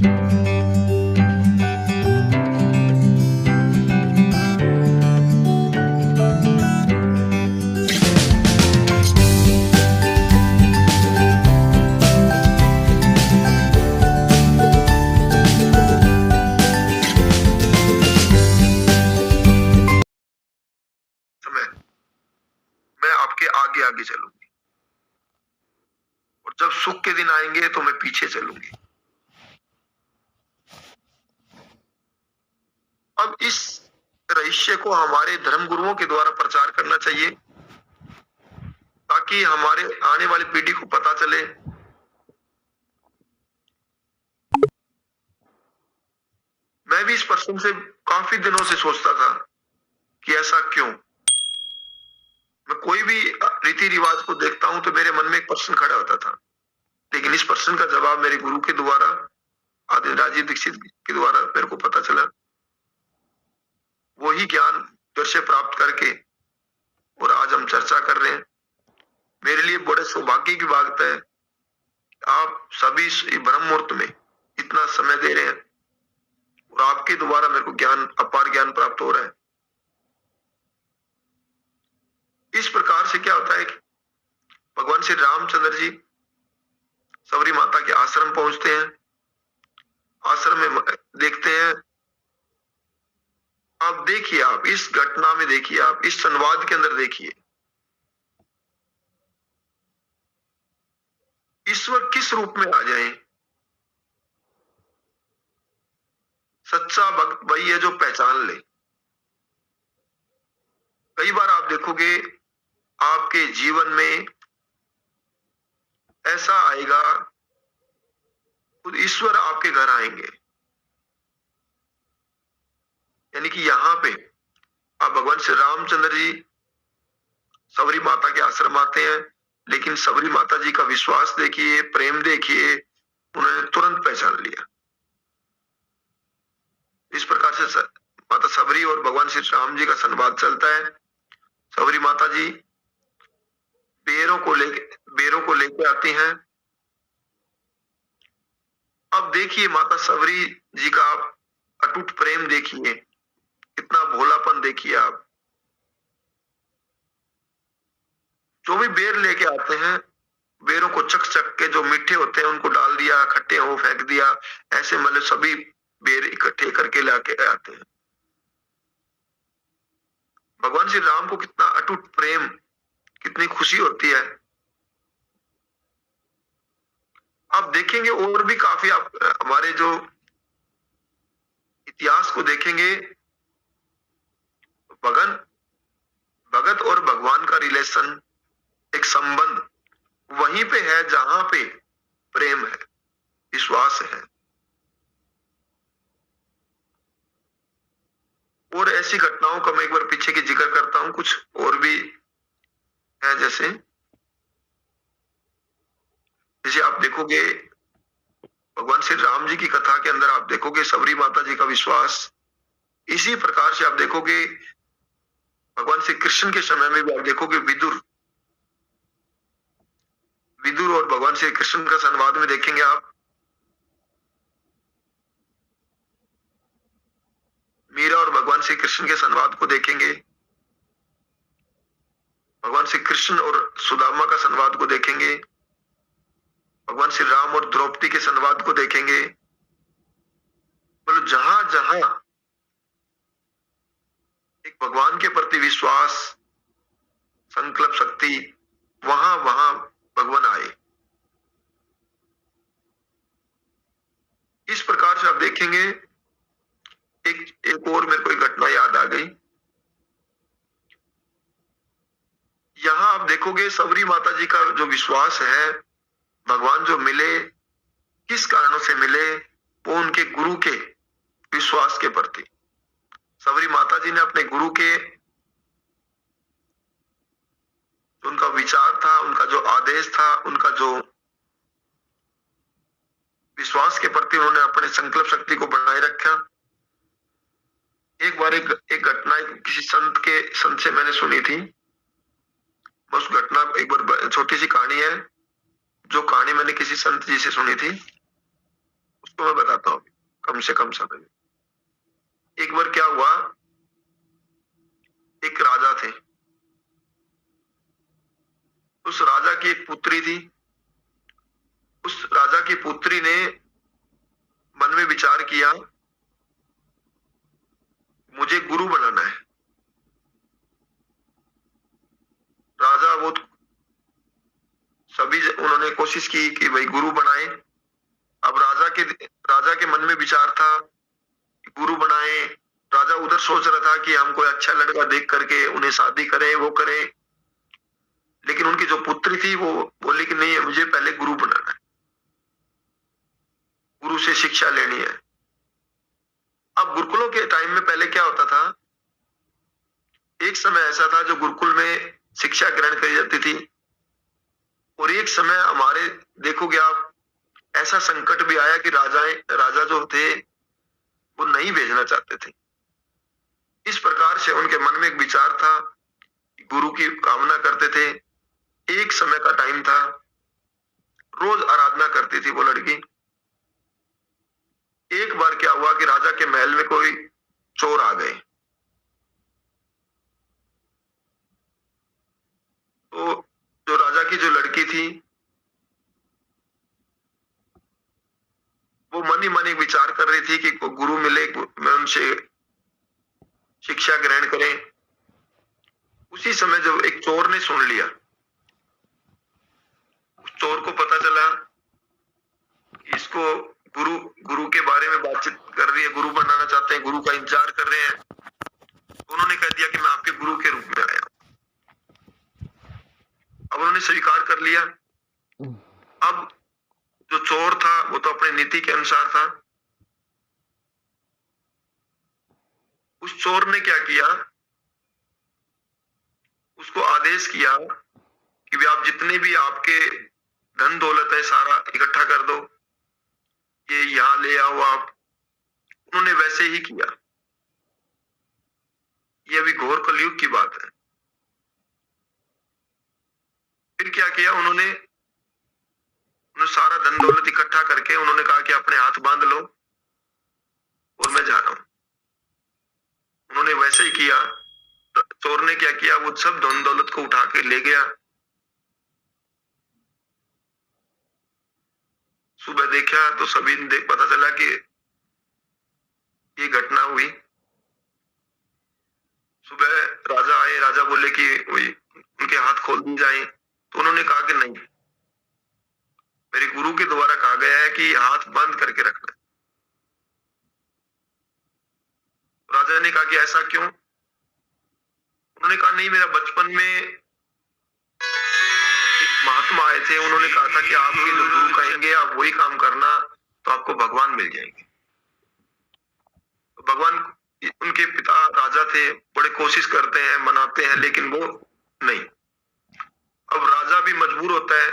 समय मैं आपके आगे आगे चलूंगी और जब सुख के दिन आएंगे तो मैं पीछे चलूंगी। अब इस रहस्य को हमारे धर्म गुरुओं के द्वारा प्रचार करना चाहिए ताकि हमारे आने वाली पीढ़ी को पता चले। मैं भी इस प्रश्न से काफी दिनों से सोचता था कि ऐसा क्यों। मैं कोई भी रीति रिवाज को देखता हूं तो मेरे मन में एक प्रश्न खड़ा होता था, लेकिन इस प्रश्न का जवाब मेरे गुरु के द्वारा, आदि राजीव दीक्षित के द्वारा मेरे को पता चला। वही ज्ञान फिर से प्राप्त करके और आज हम चर्चा कर रहे हैं। मेरे लिए बड़े सौभाग्य की बात है, आप सभी इस ब्रह्म मुहूर्त में इतना समय दे रहे हैं और आपके द्वारा मेरे को ज्ञान, अपार ज्ञान प्राप्त हो रहा है। इस प्रकार से क्या होता है कि भगवान श्री रामचंद्र जी सबरी माता के आश्रम पहुंचते हैं। आश्रम में देखते हैं, आप देखिए, आप इस घटना में देखिए, आप इस संवाद के अंदर देखिए, ईश्वर किस रूप में आ जाए। सच्चा भक्त वही है जो पहचान ले। कई बार आप देखोगे आपके जीवन में ऐसा आएगा, खुद ईश्वर आपके घर आएंगे। यानी कि यहाँ पे आप भगवान श्री रामचंद्र जी सबरी माता के आश्रम आते हैं, लेकिन सबरी माता जी का विश्वास देखिए, प्रेम देखिए, उन्होंने तुरंत पहचान लिया। इस प्रकार से माता सबरी और भगवान श्री राम जी का संवाद चलता है। सबरी माता जी बेरों को लेके आती हैं। अब देखिए माता सबरी जी का आप अटूट प्रेम देखिए, कितना भोलापन देखिए। आप जो भी बेर लेके आते हैं, बेरों को चक चक के, जो मीठे होते हैं उनको डाल दिया, खट्टे हो फेंक दिया, ऐसे मतलब सभी बेर इकट्ठे करके लाके आते हैं। भगवान श्री राम को कितना अटूट प्रेम, कितनी खुशी होती है। आप देखेंगे और भी काफी, आप हमारे जो इतिहास को देखेंगे, भगत और भगवान का रिलेशन, एक संबंध वहीं पे है जहां पे प्रेम है, विश्वास है। और ऐसी घटनाओं का मैं एक बार पीछे की जिक्र करता हूं, कुछ और भी है। जैसे आप देखोगे भगवान श्री राम जी की कथा के अंदर, आप देखोगे सबरी माता जी का विश्वास। इसी प्रकार से आप देखोगे भगवान श्री कृष्ण के समय में भी आप देखोगे विदुर और भगवान श्री कृष्ण का संवाद में देखेंगे आप, मीरा और भगवान श्री कृष्ण के संवाद को देखेंगे, भगवान श्री कृष्ण और सुदामा का संवाद को देखेंगे, भगवान श्री राम और द्रौपदी के संवाद को देखेंगे। मतलब जहां जहां एक भगवान के प्रति विश्वास, संकल्प शक्ति, वहां वहां भगवान आए। इस प्रकार से आप देखेंगे। एक और मेरे को एक घटना याद आ गई। यहां आप देखोगे सबरी माता जी का जो विश्वास है, भगवान जो मिले, किस कारणों से मिले, वो उनके गुरु के विश्वास के प्रति। सबरी माता जी ने अपने गुरु के, उनका विचार था, उनका जो आदेश था, उनका जो विश्वास के प्रति उन्होंने अपने संकल्प शक्ति को बनाए रखा। एक बार एक घटना किसी संत से मैंने सुनी थी। उस घटना एक बार, छोटी सी कहानी है, जो कहानी मैंने किसी संत जी से सुनी थी। उसको मैं बताता हूँ कम से कम समय में। एक बार क्या हुआ, एक राजा थे, उस राजा की एक पुत्री थी। उस राजा की पुत्री ने मन में विचार किया, मुझे गुरु बनाना है। राजा वो उन्होंने कोशिश की कि भाई गुरु बनाए। अब राजा के मन में विचार था कि गुरु बनाए। राजा उधर सोच रहा था कि हम कोई अच्छा लड़का देख करके उन्हें शादी करें, वो करें। लेकिन उनकी जो पुत्री थी वो बोली कि नहीं, मुझे पहले गुरु बनाना है, गुरु से शिक्षा लेनी है। अब गुरुकुलों के टाइम में पहले क्या होता था, एक समय ऐसा था जो गुरुकुल में शिक्षा ग्रहण करी जाती थी, और एक समय हमारे देखोगे आप, ऐसा संकट भी आया कि राजा जो थे वो नहीं भेजना चाहते थे। इस प्रकार से उनके मन में एक विचार था, गुरु की कामना करते थे। एक समय का टाइम था, रोज आराधना करती थी वो लड़की। एक बार क्या हुआ कि राजा के महल में कोई चोर आ गए। तो जो राजा की जो लड़की थी वो मन ही मन एक विचार कर रही थी कि गुरु मिले, मैं उनसे शिक्षा ग्रहण करें। उसी समय जब एक चोर ने सुन लिया, उस चोर को पता चला कि इसको गुरु गुरु के बारे में बातचीत कर रही है, गुरु बनाना चाहते हैं, गुरु का इंतजार कर रहे हैं। तो उन्होंने कह दिया कि मैं आपके गुरु के रूप में आया हूं। अब उन्होंने स्वीकार कर लिया। अब जो चोर था वो तो अपनी नीति के अनुसार था। उस चोर ने क्या किया, उसको आदेश किया कि भी आप जितने भी आपके धन दौलत है सारा इकट्ठा कर दो, ये यहां ले आओ आप। उन्होंने वैसे ही किया। ये अभी घोर कलयुग की बात है। फिर क्या किया उन्होंने सारा धन दौलत इकट्ठा करके उन्होंने कहा कि अपने हाथ बांध लो और मैं जा रहा हूं। उन्होंने वैसे ही किया। चोर ने क्या किया, वो सब धन दौलत को उठा के ले गया। सुबह देखा तो सभी ने पता चला कि ये घटना हुई। सुबह राजा आए, राजा बोले कि उनके हाथ खोल दी जाए। तो उन्होंने कहा कि नहीं, मेरे गुरु के द्वारा कहा गया है कि हाथ बंद करके रखना। राजा ने कहा कि ऐसा क्यों? उन्होंने कहा नहीं, मेरा बचपन में एक महात्मा आए थे, उन्होंने कहा था कि आपके जो गुरु कहेंगे आप वही काम करना तो आपको भगवान मिल जाएंगे। तो भगवान, उनके पिता राजा थे, बड़े कोशिश करते हैं, मनाते हैं, लेकिन वो नहीं। अब राजा भी मजबूर होता है,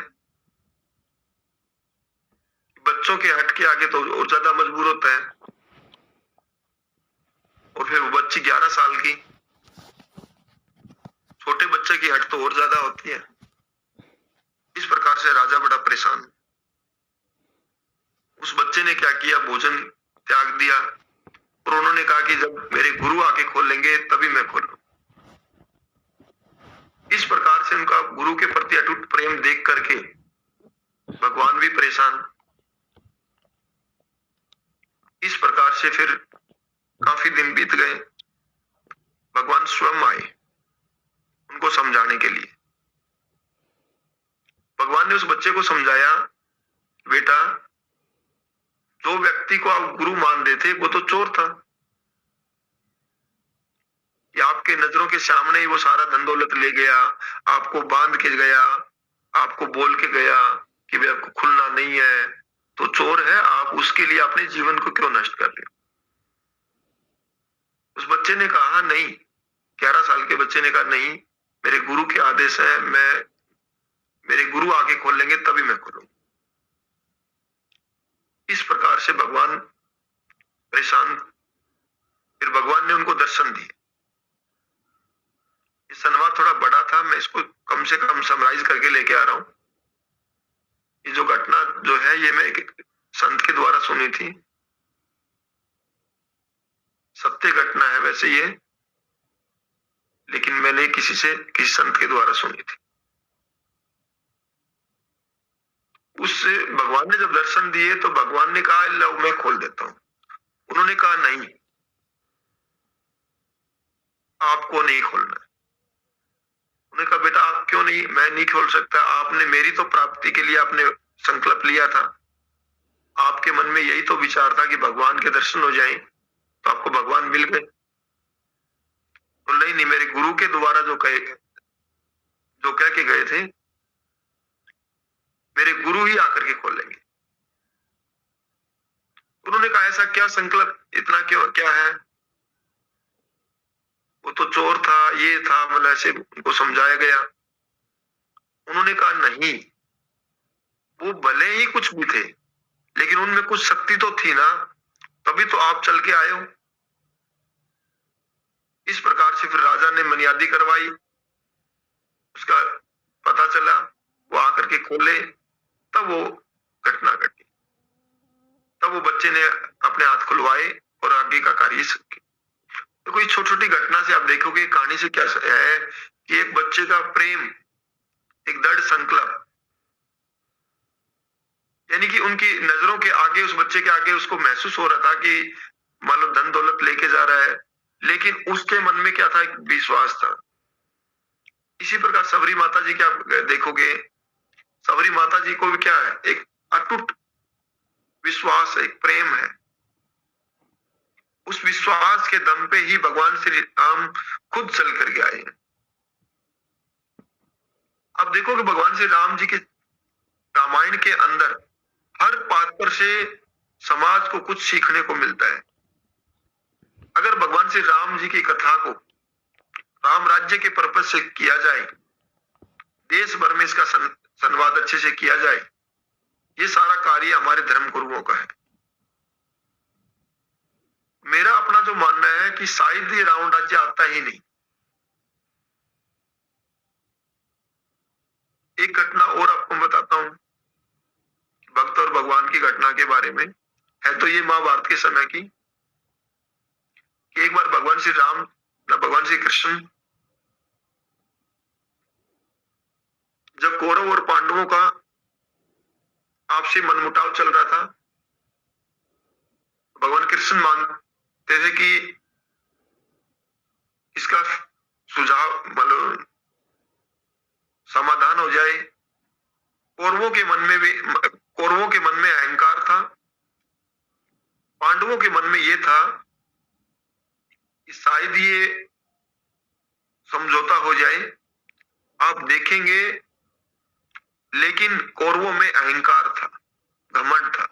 बच्चों के हट के आगे तो और ज्यादा मजबूर होता है। और फिर वो बच्ची 11 साल की, छोटे बच्चे की हट तो और ज्यादा होती है। इस प्रकार से राजा बड़ा परेशान। उस बच्चे ने क्या किया, भोजन त्याग दिया और उन्होंने कहा कि जब मेरे गुरु आके खोलेंगे तभी मैं खोलूं। इस प्रकार से उनका गुरु के प्रति अटूट प्रेम देख करके भगवान भी परेशान। इस प्रकार से फिर काफी दिन बीत गए। भगवान स्वयं आए उनको समझाने के लिए। भगवान ने उस बच्चे को समझाया, बेटा जो व्यक्ति को आप गुरु मान रहे थे वो तो चोर था। ये आपके नजरों के सामने ही वो सारा धन दौलत ले गया, आपको बांध के गया, आपको बोल के गया कि भाई आपको खुलना नहीं है, तो चोर है। आप उसके लिए अपने जीवन को क्यों नष्ट कर रहे हो? उस बच्चे ने कहा नहीं, 11 साल के बच्चे ने कहा नहीं, मेरे गुरु के आदेश है, मेरे गुरु आके खोलेंगे तभी मैं खोलूंगा। इस प्रकार से भगवान परेशान। फिर भगवान ने उनको दर्शन दिए। ये संवाद थोड़ा बड़ा था, मैं इसको कम से कम समराइज करके लेके आ रहा हूं। ये जो घटना जो है ये मैं एक संत के द्वारा सुनी थी, सत्य घटना है वैसे ये, लेकिन मैंने किसी संत के द्वारा सुनी थी। उससे भगवान ने जब दर्शन दिए तो भगवान ने कहा लो मैं खोल देता हूं। उन्होंने कहा नहीं, आपको नहीं खोलना। उन्होंने कहा बेटा आप क्यों नहीं, मैं नहीं खोल सकता, आपने मेरी तो प्राप्ति के लिए आपने संकल्प लिया था, आपके मन में यही तो विचार था कि भगवान के दर्शन हो जाएं, तो आपको भगवान मिल गए। तो नहीं, मेरे गुरु के द्वारा जो कह के गए थे, मेरे गुरु ही आकर के खोलेंगे। उन्होंने कहा ऐसा क्या संकल्प, इतना क्यों, क्या है, वो तो चोर था, ये था, मतलब ऐसे उनको समझाया गया। उन्होंने कहा नहीं, वो भले ही कुछ भी थे, लेकिन उनमें कुछ शक्ति तो थी ना, तभी तो आप चल के आए हो। इस प्रकार से फिर राजा ने मनियादी करवाई, उसका पता चला, वो आकर के खोले, तब वो घटना घटी, तब वो बच्चे ने अपने हाथ खुलवाए और आगे का कार्य सके। तो कोई छोटी छोटी घटना से आप देखोगे कहानी से क्या है कि एक बच्चे का प्रेम, एक दृढ़ संकल्प, यानी कि उनकी नजरों के आगे, उस बच्चे के आगे उसको महसूस हो रहा था कि मान लो धन दौलत लेके जा रहा है, लेकिन उसके मन में क्या था, एक विश्वास था। इसी प्रकार सबरी माता जी के आप देखोगे, सबरी माता जी को भी क्या है, एक अटूट विश्वास, एक प्रेम है। उस विश्वास के दम पे ही भगवान श्री राम खुद चल करके आए हैं। अब देखोगे भगवान श्री राम जी के रामायण के अंदर हर पात्र से समाज को कुछ सीखने को मिलता है। अगर भगवान श्री राम जी की कथा को राम राज्य के पर्पज से किया जाए, देश भर में इसका संवाद अच्छे से किया जाए, ये सारा कार्य हमारे धर्म गुरुओं का है। मेरा अपना जो मानना है कि शायद ये रावण राज्य आता ही नहीं। एक घटना और आपको बताता हूं, भक्त और भगवान की घटना के बारे में है, तो ये महाभारत के समय की, कि एक बार भगवान श्री राम, भगवान श्री कृष्ण जब कौरव और पांडवों का आपसी मनमुटाव चल रहा था, भगवान कृष्ण मानते थे कि इसका सुझाव, मतलब समाधान हो जाए। कौरवों के मन में अहंकार था, पांडवों के मन में यह था कि शायद ये समझौता हो जाए, आप देखेंगे। लेकिन कौरवों में अहंकार था, घमंड था।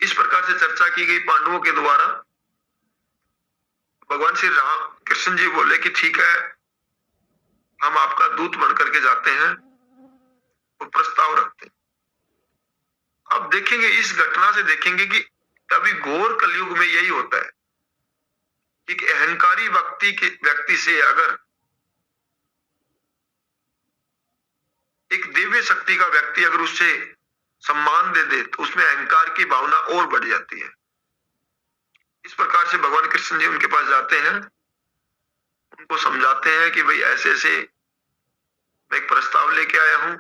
इस प्रकार से चर्चा की गई पांडवों के द्वारा। भगवान श्री राम कृष्ण जी बोले कि ठीक है, हम आपका दूत बन करके जाते हैं और प्रस्ताव रखते हैं। अब देखेंगे, इस घटना से देखेंगे कि अभी घोर कलयुग में यही होता है कि अहंकारी व्यक्ति से अगर एक दिव्य शक्ति का व्यक्ति अगर उससे सम्मान दे दे, तो उसमें अहंकार की भावना और बढ़ जाती है। इस प्रकार से भगवान कृष्ण जी उनके पास जाते हैं, उनको समझाते हैं कि भाई ऐसे ऐसे मैं एक प्रस्ताव लेके आया हूं,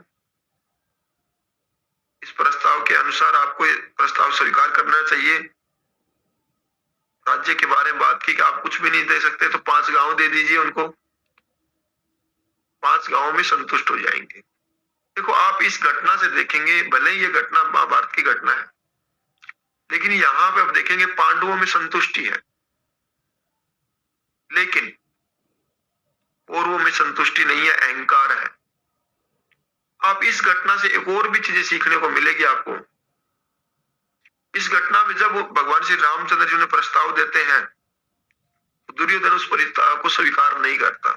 इस प्रस्ताव के अनुसार आपको ये प्रस्ताव स्वीकार करना चाहिए। राज्य के बारे में बात की कि आप कुछ भी नहीं दे सकते तो 5 गांव दे दीजिए उनको, 5 गांवों में संतुष्ट हो जाएंगे। देखो, आप इस घटना से देखेंगे, भले ही ये घटना महाभारत की घटना है, लेकिन यहां पे आप देखेंगे पांडवों में संतुष्टि है, लेकिन कौरवों में संतुष्टि नहीं है, अहंकार है। आप इस घटना से एक और भी चीजें सीखने को मिलेगी आपको। इस घटना में जब भगवान श्री रामचंद्र जी ने प्रस्ताव देते हैं, दुर्योधन उस प्रस्ताव को स्वीकार नहीं करता,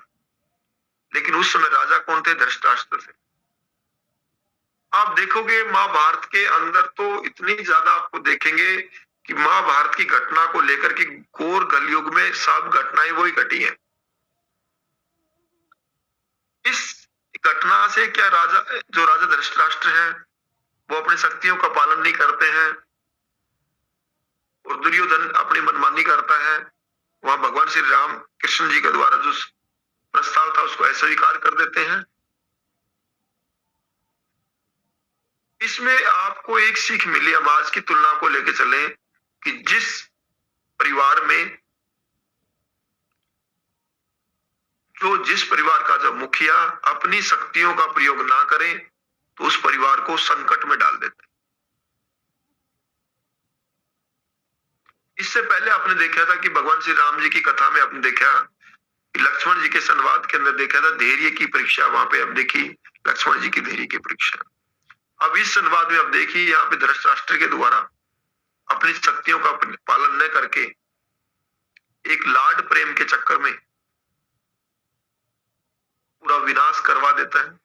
लेकिन उस समय राजा कौन थे? धृतराष्ट्र थे। आप देखोगे महाभारत के अंदर तो इतनी ज्यादा आपको देखेंगे कि महाभारत की घटना को लेकर के घोर कलयुग में सब घटनाएं वही घटी हैं। इस घटना से क्या राजा धृतराष्ट्र है, वो अपनी शक्तियों का पालन नहीं करते हैं और दुर्योधन अपनी मनमानी करता है, वहां भगवान श्री राम कृष्ण जी के द्वारा जो प्रस्ताव था उसको अस्वीकार कर देते हैं। इसमें आपको एक सीख मिली, हम आज की तुलना को लेकर चलें कि जिस परिवार में जिस परिवार का जब मुखिया अपनी शक्तियों का प्रयोग ना करे तो उस परिवार को संकट में डाल देते। इससे पहले आपने देखा था कि भगवान श्री राम जी की कथा में आपने देखा कि लक्ष्मण जी के संवाद के अंदर देखा था धैर्य की परीक्षा, वहां पे अब देखी लक्ष्मण जी की धैर्य की परीक्षा। अब इस संवाद में अब देखिए यहाँ पे धृतराष्ट्र के द्वारा अपनी शक्तियों का पालन न करके एक लाड प्रेम के चक्कर में पूरा विनाश करवा देता है।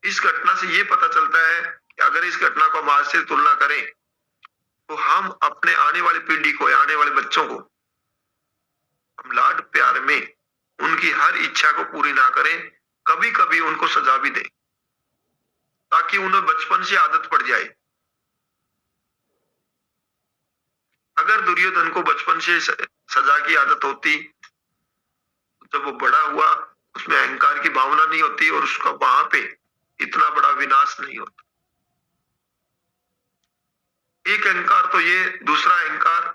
इस घटना से ये पता चलता है कि अगर इस घटना को हम आज से तुलना करें तो हम अपने आने वाली पीढ़ी को, आने वाले बच्चों को हम लाड प्यार में उनकी हर इच्छा को पूरी ना करें, कभी कभी उनको सजा भी दें ताकि उन्हें बचपन से आदत पड़ जाए। अगर दुर्योधन को बचपन से सजा की आदत होती, जब वो बड़ा हुआ उसमें अहंकार की भावना नहीं होती और उसका वहां पे इतना बड़ा विनाश नहीं होता। एक अहंकार तो ये, दूसरा अहंकार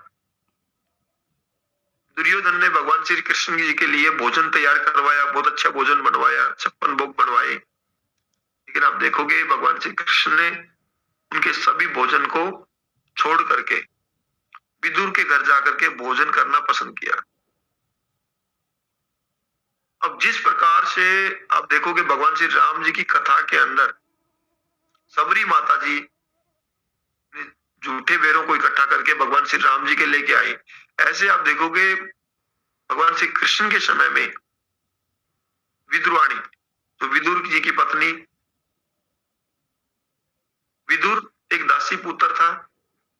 दुर्योधन ने भगवान श्री कृष्ण जी के लिए भोजन तैयार करवाया, बहुत अच्छा भोजन बनवाया, 56 भोग बनवाए, लेकिन आप देखोगे भगवान श्री कृष्ण ने उनके सभी भोजन को छोड़ करके विदुर के घर जाकर के भोजन करना पसंद किया। अब जिस प्रकार से आप देखोगे भगवान श्री राम जी की कथा के अंदर सबरी माता जी झूठे बेरों को इकट्ठा करके भगवान श्री राम जी के लेके आई, ऐसे आप देखोगे भगवान श्री कृष्ण के समय में विदुरवाणी, तो विदुर जी की पत्नी, विदुर एक दासी पुत्र था।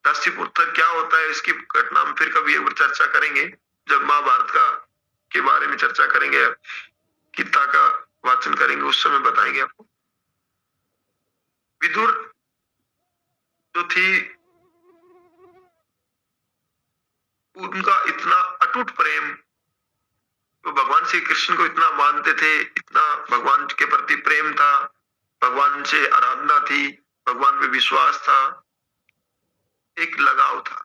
दासी पुत्र क्या होता है इसकी घटना हम फिर कभी एक बार चर्चा करेंगे, जब महाभारत का के बारे में चर्चा करेंगे, गीता का वाचन करेंगे, उस समय बताएंगे आपको। विदुर जो थी उनका इतना अटूट प्रेम, वो भगवान श्री कृष्ण को इतना मानते थे, इतना भगवान के प्रति प्रेम था, भगवान से आराधना थी, भगवान पे विश्वास था, एक लगाव था।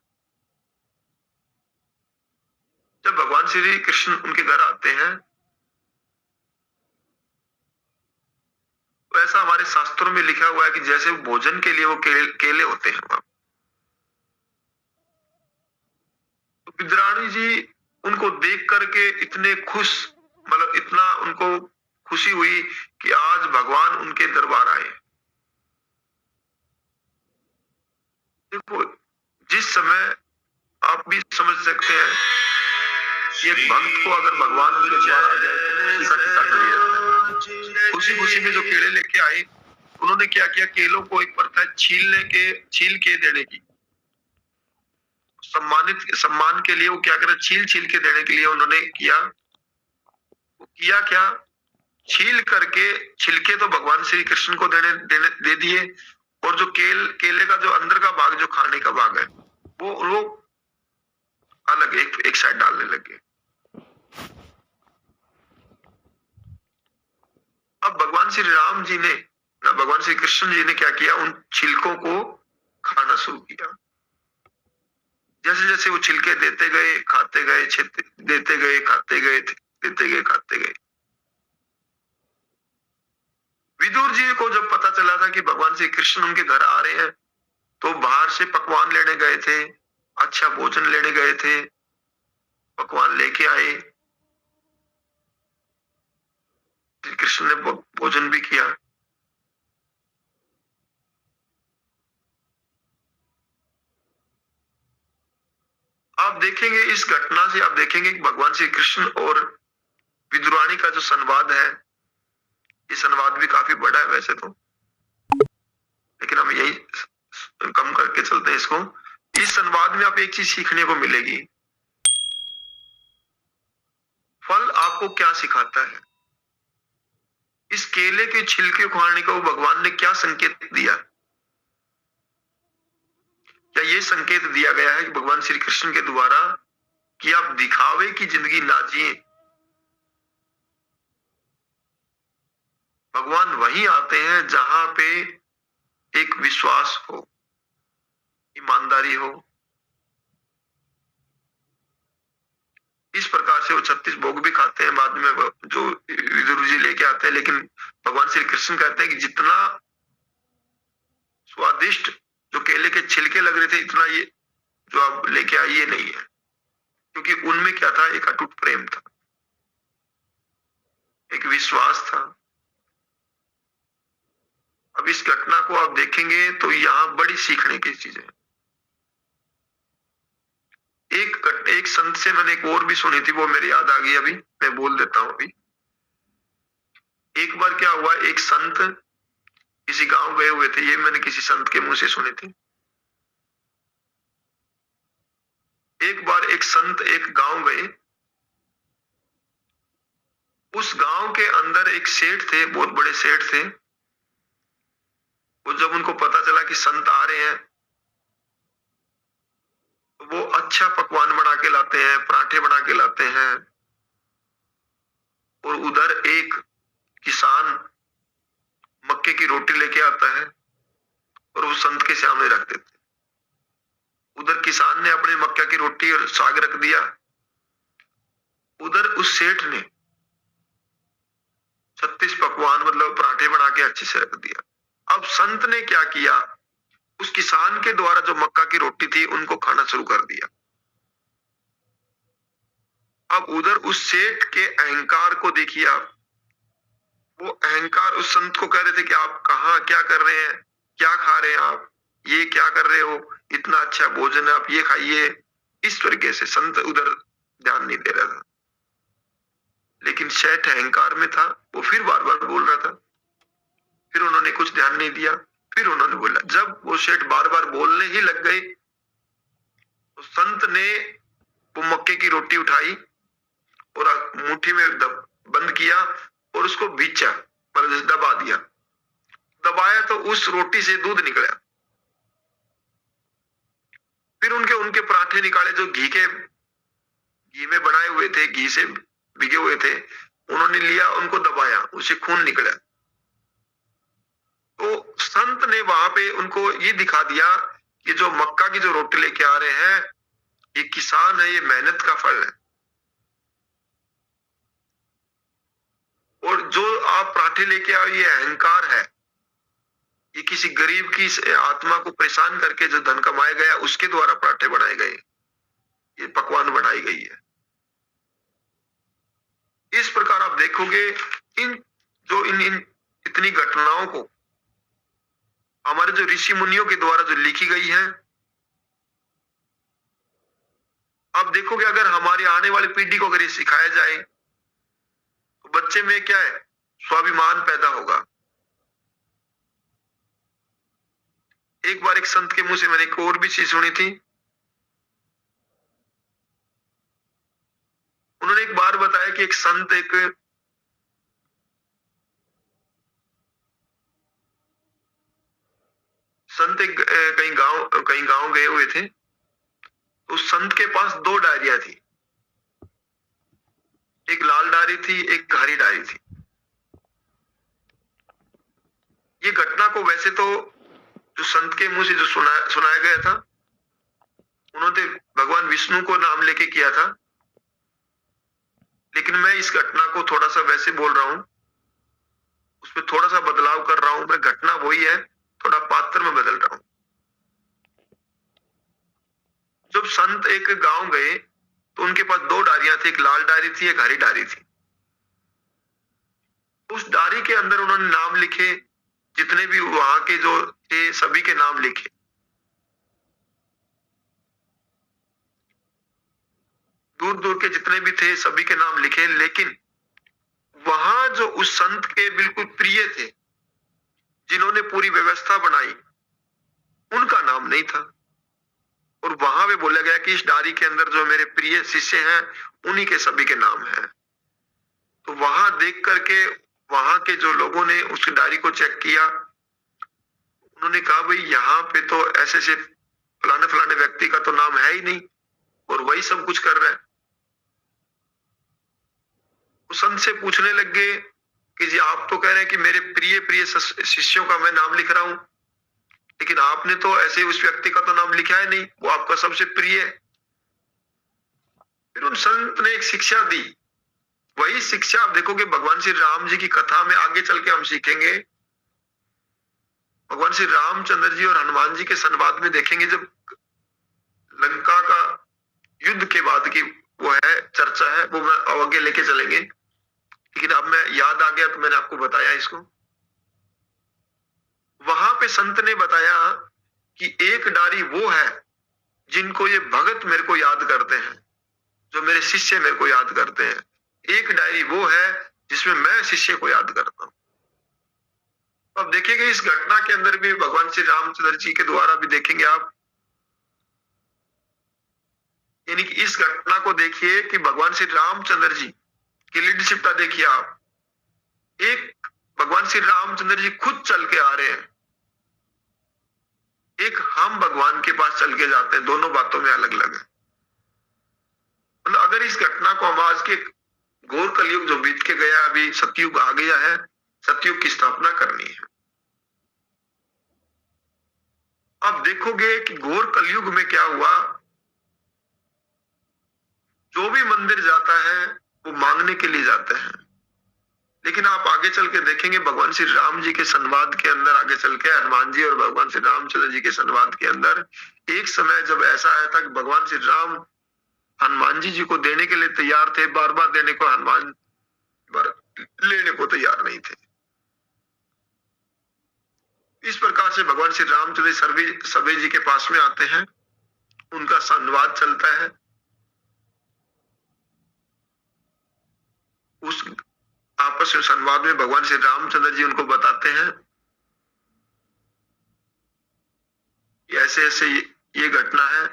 जब भगवान श्री कृष्ण उनके घर आते हैं तो ऐसा हमारे शास्त्रों में लिखा हुआ है कि जैसे भोजन के लिए वो केले होते हैं, तो विद्राणी जी उनको देख करके इतने खुश, मतलब इतना उनको खुशी हुई कि आज भगवान उनके दरबार आए। देखो जिस समय आप भी समझ सकते हैं कि एक भक्त को अगर भगवान उनके द्वार आ जाए, खुशी खुशी में जो केले लेके आए, उन्होंने क्या किया, केलों को एक प्रथा छील के देने की, सम्मान के लिए वो क्या करे, छील के देने के लिए उन्होंने किया। वो किया क्या, छील करके छिलके तो भगवान श्री कृष्ण को दे दिए, और जो केले का जो अंदर का भाग, जो खाने का भाग है, वो अलग एक साइड डालने लगे। अब भगवान श्री राम जी ने, भगवान श्री कृष्ण जी ने क्या किया, उन छिलकों को खाना शुरू किया। जैसे जैसे वो छिलके देते गए, खाते गए, देते गए, खाते गए, देते गए, खाते गए। विदुर जी को जब पता चला था कि भगवान श्री कृष्ण उनके घर आ रहे हैं, तो बाहर से पकवान लेने गए थे, अच्छा भोजन लेने गए थे, पकवान लेके आए, श्री कृष्ण ने भोजन भी किया। आप देखेंगे इस घटना से, आप देखेंगे कि भगवान श्री कृष्ण और विदुराणी का जो संवाद है, ये संवाद भी काफी बड़ा है वैसे तो, लेकिन हम यही कम करके चलते हैं इसको। इस संवाद में आप एक चीज सीखने को मिलेगी, फल आपको क्या सिखाता है। इस केले के छिलके खाने को भगवान ने क्या संकेत दिया, या ये संकेत दिया गया है कि भगवान श्री कृष्ण के द्वारा कि आप दिखावे की जिंदगी ना जिए। भगवान वहीं आते हैं जहां पे एक विश्वास हो, ईमानदारी हो। इस प्रकार से वो 36 भोग भी खाते हैं, बाद में जो विदुर जी लेके आते हैं, लेकिन भगवान श्री कृष्ण कहते हैं कि जितना स्वादिष्ट जो केले के छिलके लग रहे थे, इतना ये जो आप लेके आए ये नहीं है, क्योंकि उनमें क्या था, एक अटूट प्रेम था, एक विश्वास था। अब इस घटना को आप देखेंगे तो यहां बड़ी सीखने की चीजें। एक संत से मैंने एक और भी सुनी थी, वो मेरी याद आ गई, अभी मैं बोल देता हूं। अभी एक बार क्या हुआ, एक संत किसी गांव गए हुए थे, ये मैंने किसी संत के मुंह से सुनी थी। एक बार एक संत एक गांव गए, उस गांव के अंदर एक सेठ थे, बहुत बड़े सेठ थे। वो जब उनको पता चला कि संत आ रहे हैं, तो वो अच्छा पकवान बना के लाते हैं, पराठे बना के लाते हैं, और उधर एक किसान मक्के की रोटी लेके आता है और वो संत के सामने रख देते। उधर किसान ने अपने मक्का की रोटी और साग रख दिया, उधर उस सेठ ने 36 पकवान मतलब पराठे बना के अच्छे से रख दिया। अब संत ने क्या किया, उस किसान के द्वारा जो मक्का की रोटी थी उनको खाना शुरू कर दिया। अब उधर उस सेठ के अहंकार को देखिए आप। वो अहंकार उस संत को कह रहे थे कि आप कहाँ क्या कर रहे हैं, क्या खा रहे हैं आप, ये क्या कर रहे हो, इतना अच्छा भोजन है, आप ये खाइए। इस तरीके से संत उधर ध्यान नहीं दे रहा था, लेकिन सेठ अहंकार में था, वो फिर बार बार बोल रहा था। फिर उन्होंने कुछ ध्यान नहीं दिया, फिर उन्होंने बोला। जब वो सेठ बार बार बोलने ही लग गए, तो संत ने वो मक्के की रोटी उठाई और मुट्ठी में बंद किया और उसको बीचा, मतलब दबा दिया। दबाया तो उस रोटी से दूध निकला। फिर उनके पराठे निकाले जो घी में बनाए हुए थे, घी से भिगे हुए थे, उन्होंने लिया, उनको दबाया, उसे खून निकला। तो संत ने वहां पे उनको ये दिखा दिया कि जो मक्का की जो रोटी लेके आ रहे हैं, ये किसान है, ये मेहनत का फल है। और जो आप पराठे लेके आओ, ये अहंकार है, ये किसी गरीब की आत्मा को परेशान करके जो धन कमाया गया उसके द्वारा पराठे बनाए गए, ये पकवान बनाई गई है। इस प्रकार आप देखोगे इन इतनी घटनाओं को हमारे जो ऋषि मुनियों के द्वारा जो लिखी गई है, आप देखोगे अगर हमारी आने वाली पीढ़ी को अगर ये सिखाया जाए, तो बच्चे में क्या है, स्वाभिमान पैदा होगा। एक बार एक संत के मुंह से मैंने एक और भी चीज सुनी थी। उन्होंने एक बार बताया कि एक संत कहीं गांव गए हुए थे। उस संत के पास 2 डायरियां थी, एक लाल डायरी थी, एक हरी डायरी थी। ये घटना को वैसे तो जो संत के मुंह से जो सुनाया गया था, उन्होंने भगवान विष्णु को नाम लेके किया था, लेकिन मैं इस घटना को थोड़ा सा वैसे बोल रहा हूं, उसमें थोड़ा सा बदलाव कर रहा हूं। मैं घटना वही है, थोड़ा पात्र में बदल रहा हूं। जब संत एक गांव गए तो उनके पास 2 डायरियां थी, एक लाल डायरी थी, एक हरी डायरी थी। उस डायरी के अंदर उन्होंने नाम लिखे, जितने भी वहां के जो थे सभी के नाम लिखे। दूर दूर के जितने भी थे सभी के नाम लिखे, लेकिन वहां जो उस संत के बिल्कुल प्रिय थे, जिन्होंने पूरी व्यवस्था बनाई, उनका नाम नहीं था। और वहां पे बोला गया कि इस डायरी के अंदर जो मेरे प्रिय शिष्य हैं, उन्हीं के सभी के नाम हैं। तो वहां देख करके वहां के जो लोगों ने उस डायरी को चेक किया, उन्होंने कहा भाई यहाँ पे तो ऐसे फलाने फलाने व्यक्ति का तो नाम है ही नहीं और वही सब कुछ कर रहा है। वो संत से पूछने लग गए कि जी आप तो कह रहे हैं कि मेरे प्रिय प्रिय शिष्यों का मैं नाम लिख रहा हूं, लेकिन आपने तो ऐसे उस व्यक्ति का तो नाम लिखा है नहीं, वो आपका सबसे प्रिय है। फिर उन संत ने एक शिक्षा दी। वही शिक्षा आप देखोगे भगवान श्री राम जी की कथा में आगे चल के हम सीखेंगे। भगवान श्री रामचंद्र जी और हनुमान जी के संवाद में देखेंगे, जब लंका का युद्ध के बाद की वो है चर्चा है, वो मैं आगे लेके चलेंगे, लेकिन अब मैं याद आ गया तो मैंने आपको बताया इसको। वहां पे संत ने बताया कि एक डारी वो है जिनको ये भगत मेरे को याद करते हैं, जो मेरे शिष्य मेरे को याद करते हैं। एक डायरी वो है जिसमें मैं शिष्य को याद करता हूं। अब देखिएगा इस घटना के अंदर भी भगवान श्री रामचंद्र जी के द्वारा भी देखेंगे आप, यानी कि इस घटना को देखिए कि भगवान श्री रामचंद्र जी की लीडरशिपता देखिए आप। एक भगवान श्री रामचंद्र जी खुद चल के आ रहे हैं, एक हम भगवान के पास चल के जाते हैं, दोनों बातों में अलग अलग है। मतलब अगर इस घटना को हम आज के घोर कलयुग जो बीत के गया, अभी सतयुग आ गया है, सतयुग की स्थापना करनी है। अब देखोगे कि घोर कलयुग में क्या हुआ, जो भी मंदिर जाता है वो मांगने के लिए जाते हैं, लेकिन आप आगे चल के देखेंगे भगवान श्री राम जी के संवाद के अंदर, आगे चल के हनुमान जी और भगवान श्री रामचंद्र जी के संवाद के अंदर एक समय जब ऐसा आया था कि भगवान श्री राम हनुमान जी को देने के लिए तैयार थे, बार बार देने को हनुमान लेने को तैयार नहीं थे। इस प्रकार से भगवान श्री रामचंद्र सभी जी के पास में आते हैं, उनका संवाद चलता है। उस आपस में संवाद में भगवान श्री रामचंद्र जी उनको बताते हैं कि ऐसे ऐसे ये घटना है,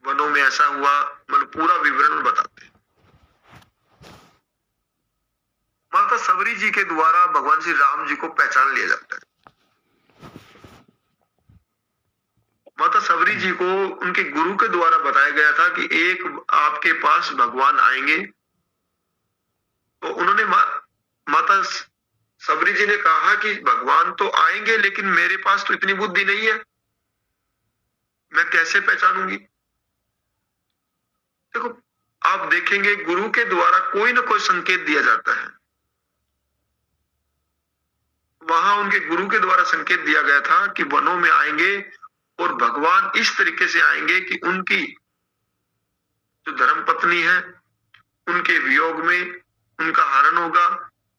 वनों में ऐसा हुआ, मतलब पूरा विवरण बताते हैं। माता सबरी जी के द्वारा भगवान श्री राम जी को पहचान लिया जाता है। माता सबरी जी को उनके गुरु के द्वारा बताया गया था कि एक आपके पास भगवान आएंगे, तो उन्होंने माता सबरी जी ने कहा कि भगवान तो आएंगे, लेकिन मेरे पास तो इतनी बुद्धि नहीं है, मैं कैसे पहचानूंगी। देखो आप देखेंगे गुरु के द्वारा कोई ना कोई संकेत दिया जाता है। वहां उनके गुरु के द्वारा संकेत दिया गया था कि वनों में आएंगे और भगवान इस तरीके से आएंगे कि उनकी जो धर्मपत्नी है उनके वियोग में उनका हरण होगा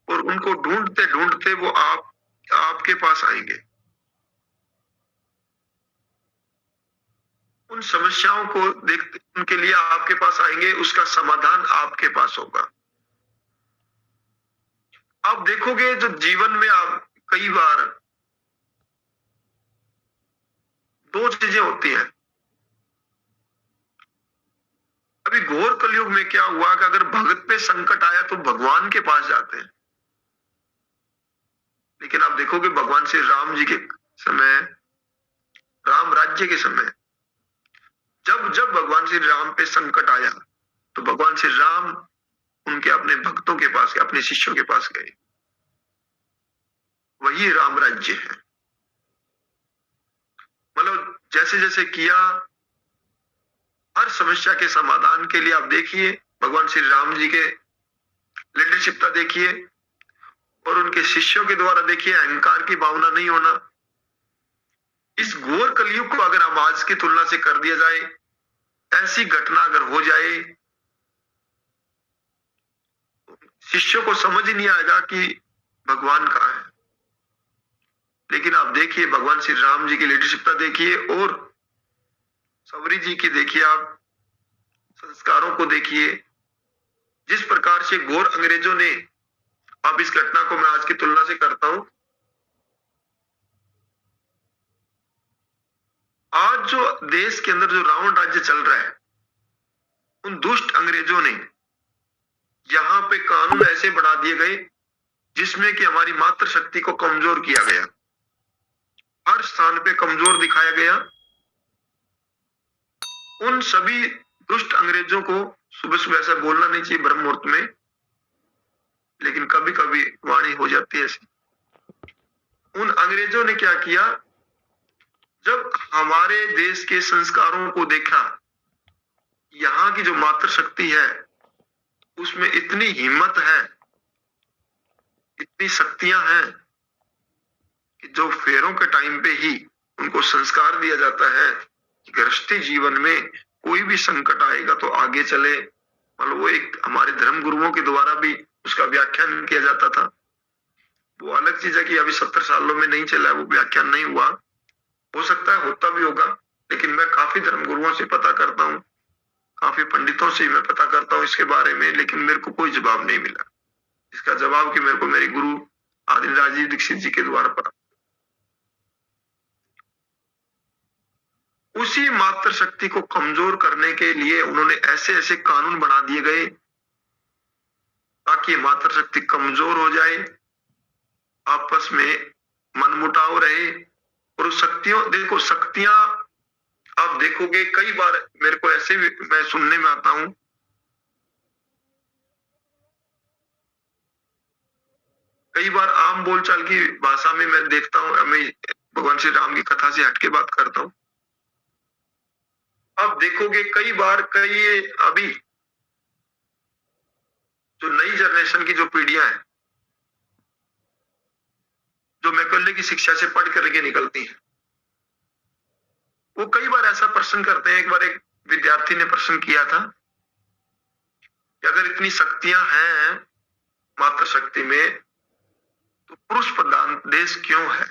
और उनको ढूंढते ढूंढते वो आपके पास आएंगे। उन समस्याओं को देखते उनके लिए आपके पास आएंगे, उसका समाधान आपके पास होगा। आप देखोगे जो जीवन में आप कई बार दो चीजें होती हैं। अभी घोर कलयुग में क्या हुआ कि अगर भगत पे संकट आया तो भगवान के पास जाते हैं, लेकिन आप देखोगे भगवान श्री राम जी के समय, राम राज्य के समय, जब जब भगवान श्री राम पे संकट आया तो भगवान श्री राम उनके अपने भक्तों के पास, अपने शिष्यों के पास गए। वही राम राज्य है। मतलब जैसे जैसे किया, हर समस्या के समाधान के लिए आप देखिए भगवान श्री राम जी के लीडरशिपता देखिए और उनके शिष्यों के द्वारा देखिए अहंकार की भावना नहीं होना। इस घोर कलयुग को अगर हम आज की तुलना से कर दिया जाए, ऐसी घटना अगर हो जाए, शिष्यों को समझ ही नहीं आएगा कि भगवान कहाँ है। लेकिन आप देखिए भगवान श्री राम जी की लीडरशिपता देखिए और सबरी जी की देखिए, आप संस्कारों को देखिए, जिस प्रकार से घोर अंग्रेजों ने, अब इस घटना को मैं आज की तुलना से करता हूं, आज जो देश के अंदर जो रावण राज्य चल रहा है, उन दुष्ट अंग्रेजों ने यहां पे कानून ऐसे बना दिए गए जिसमें कि हमारी मातृशक्ति को कमजोर किया गया। हर स्थान पे कमजोर दिखाया गया। उन सभी दुष्ट अंग्रेजों को सुबह सुबह ऐसा बोलना नहीं चाहिए ब्रह्म मुहूर्त में, लेकिन कभी कभी वाणी हो जाती है ऐसी। उन अंग्रेजों ने क्या किया, जब हमारे देश के संस्कारों को देखा, यहाँ की जो मातृशक्ति है उसमें इतनी हिम्मत है, इतनी शक्तियां हैं कि जो फेरों के टाइम पे ही उनको संस्कार दिया जाता है कि गृहस्थी जीवन में कोई भी संकट आएगा तो आगे चले। मतलब वो एक हमारे धर्म गुरुओं के द्वारा भी उसका व्याख्यान किया जाता था। वो अलग चीज है कि अभी 70 सालों में नहीं चला है, वो व्याख्यान नहीं हुआ, हो सकता है होता भी होगा, लेकिन मैं काफी धर्म गुरुओं से पता करता हूँ, काफी पंडितों से मैं पता करता हूँ इसके बारे में, लेकिन मेरे को कोई जवाब नहीं मिला। इसका जवाब कि मेरे को मेरे गुरु आदि राजीव दीक्षित जी के द्वारा पता। उसी मातृशक्ति को कमजोर करने के लिए उन्होंने ऐसे ऐसे कानून बना दिए गए ताकि मातृशक्ति कमजोर हो जाए, आपस में मनमुटाव रहे। और शक्तियों, देखो शक्तियां आप देखोगे कई बार, मेरे को ऐसे भी मैं सुनने में आता हूं, कई बार आम बोलचाल की भाषा में मैं देखता हूं, मैं भगवान श्री राम की कथा से हटके बात करता हूं। आप देखोगे कई बार, कई अभी जो नई जनरेशन की जो पीढ़ियां हैं, जो मैकले की शिक्षा से पढ़ करके निकलती हैं, वो कई बार ऐसा प्रश्न करते हैं। एक बार एक विद्यार्थी ने प्रश्न किया था कि अगर इतनी शक्तियां हैं मातृशक्ति में तो पुरुष प्रधान देश क्यों है?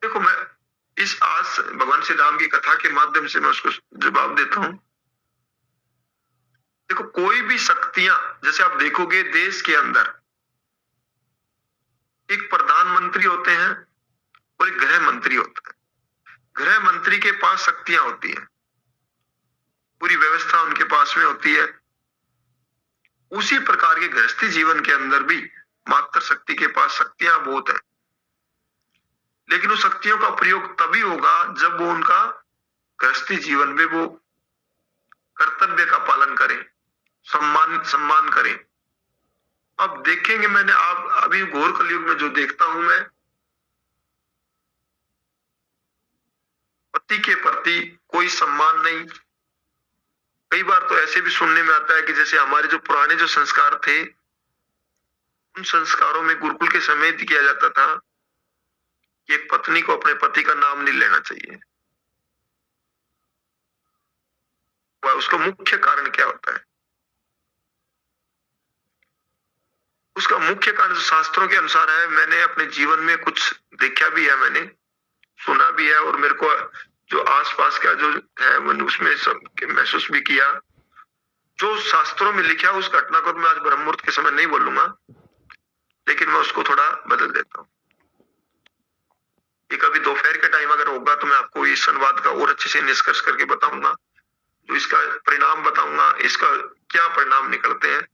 देखो मैं इस आज भगवान श्री राम की कथा के माध्यम से मैं उसको जवाब देता हूं। देखो कोई भी शक्तियां, जैसे आप देखोगे देश के अंदर एक प्रधानमंत्री होते हैं और एक गृह मंत्री होता है। गृह मंत्री के पास शक्तियां होती है, पूरी व्यवस्था उनके पास में होती है। उसी प्रकार के गृहस्थी जीवन के अंदर भी मातृशक्ति के पास शक्तियां बहुत है, लेकिन उन शक्तियों का प्रयोग तभी होगा जब वो उनका गृहस्थी जीवन में वो कर्तव्य का पालन करें, सम्मान करें। अब देखेंगे, मैंने आप अभी घोर कलयुग में जो देखता हूं मैं, पति के प्रति कोई सम्मान नहीं। कई बार तो ऐसे भी सुनने में आता है कि जैसे हमारे जो पुराने जो संस्कार थे, उन संस्कारों में गुरुकुल के समय किया जाता था कि एक पत्नी को अपने पति का नाम नहीं लेना चाहिए। वह उसका मुख्य कारण क्या होता है? उसका मुख्य कारण जो शास्त्रों के अनुसार है, मैंने अपने जीवन में कुछ देखा भी है, मैंने सुना भी है, और मेरे को जो आसपास का जो है मैंने उसमें सब महसूस भी किया। जो शास्त्रों में लिखा उस घटना को मैं आज ब्रह्म मुहूर्त के समय नहीं बोलूंगा, लेकिन मैं उसको थोड़ा बदल देता हूँ। ये कभी दोपहर के टाइम अगर होगा तो मैं आपको इस संवाद का और अच्छे से निष्कर्ष करके बताऊंगा, जो इसका परिणाम बताऊंगा, इसका क्या परिणाम निकलते हैं।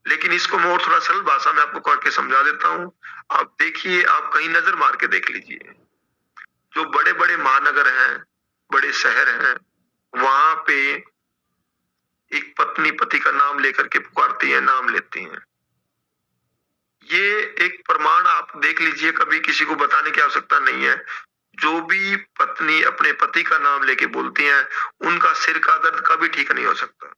लेकिन इसको मैं और थोड़ा सरल भाषा में आपको करके समझा देता हूँ। आप देखिए, आप कहीं नजर मार के देख लीजिए, जो बड़े बड़े महानगर हैं, बड़े शहर हैं, वहां पे एक पत्नी पति का नाम लेकर के पुकारती है, नाम लेती हैं। ये एक प्रमाण आप देख लीजिए, कभी किसी को बताने की आवश्यकता नहीं है। जो भी पत्नी अपने पति का नाम लेके बोलती हैं, उनका सिर का दर्द कभी ठीक नहीं हो सकता।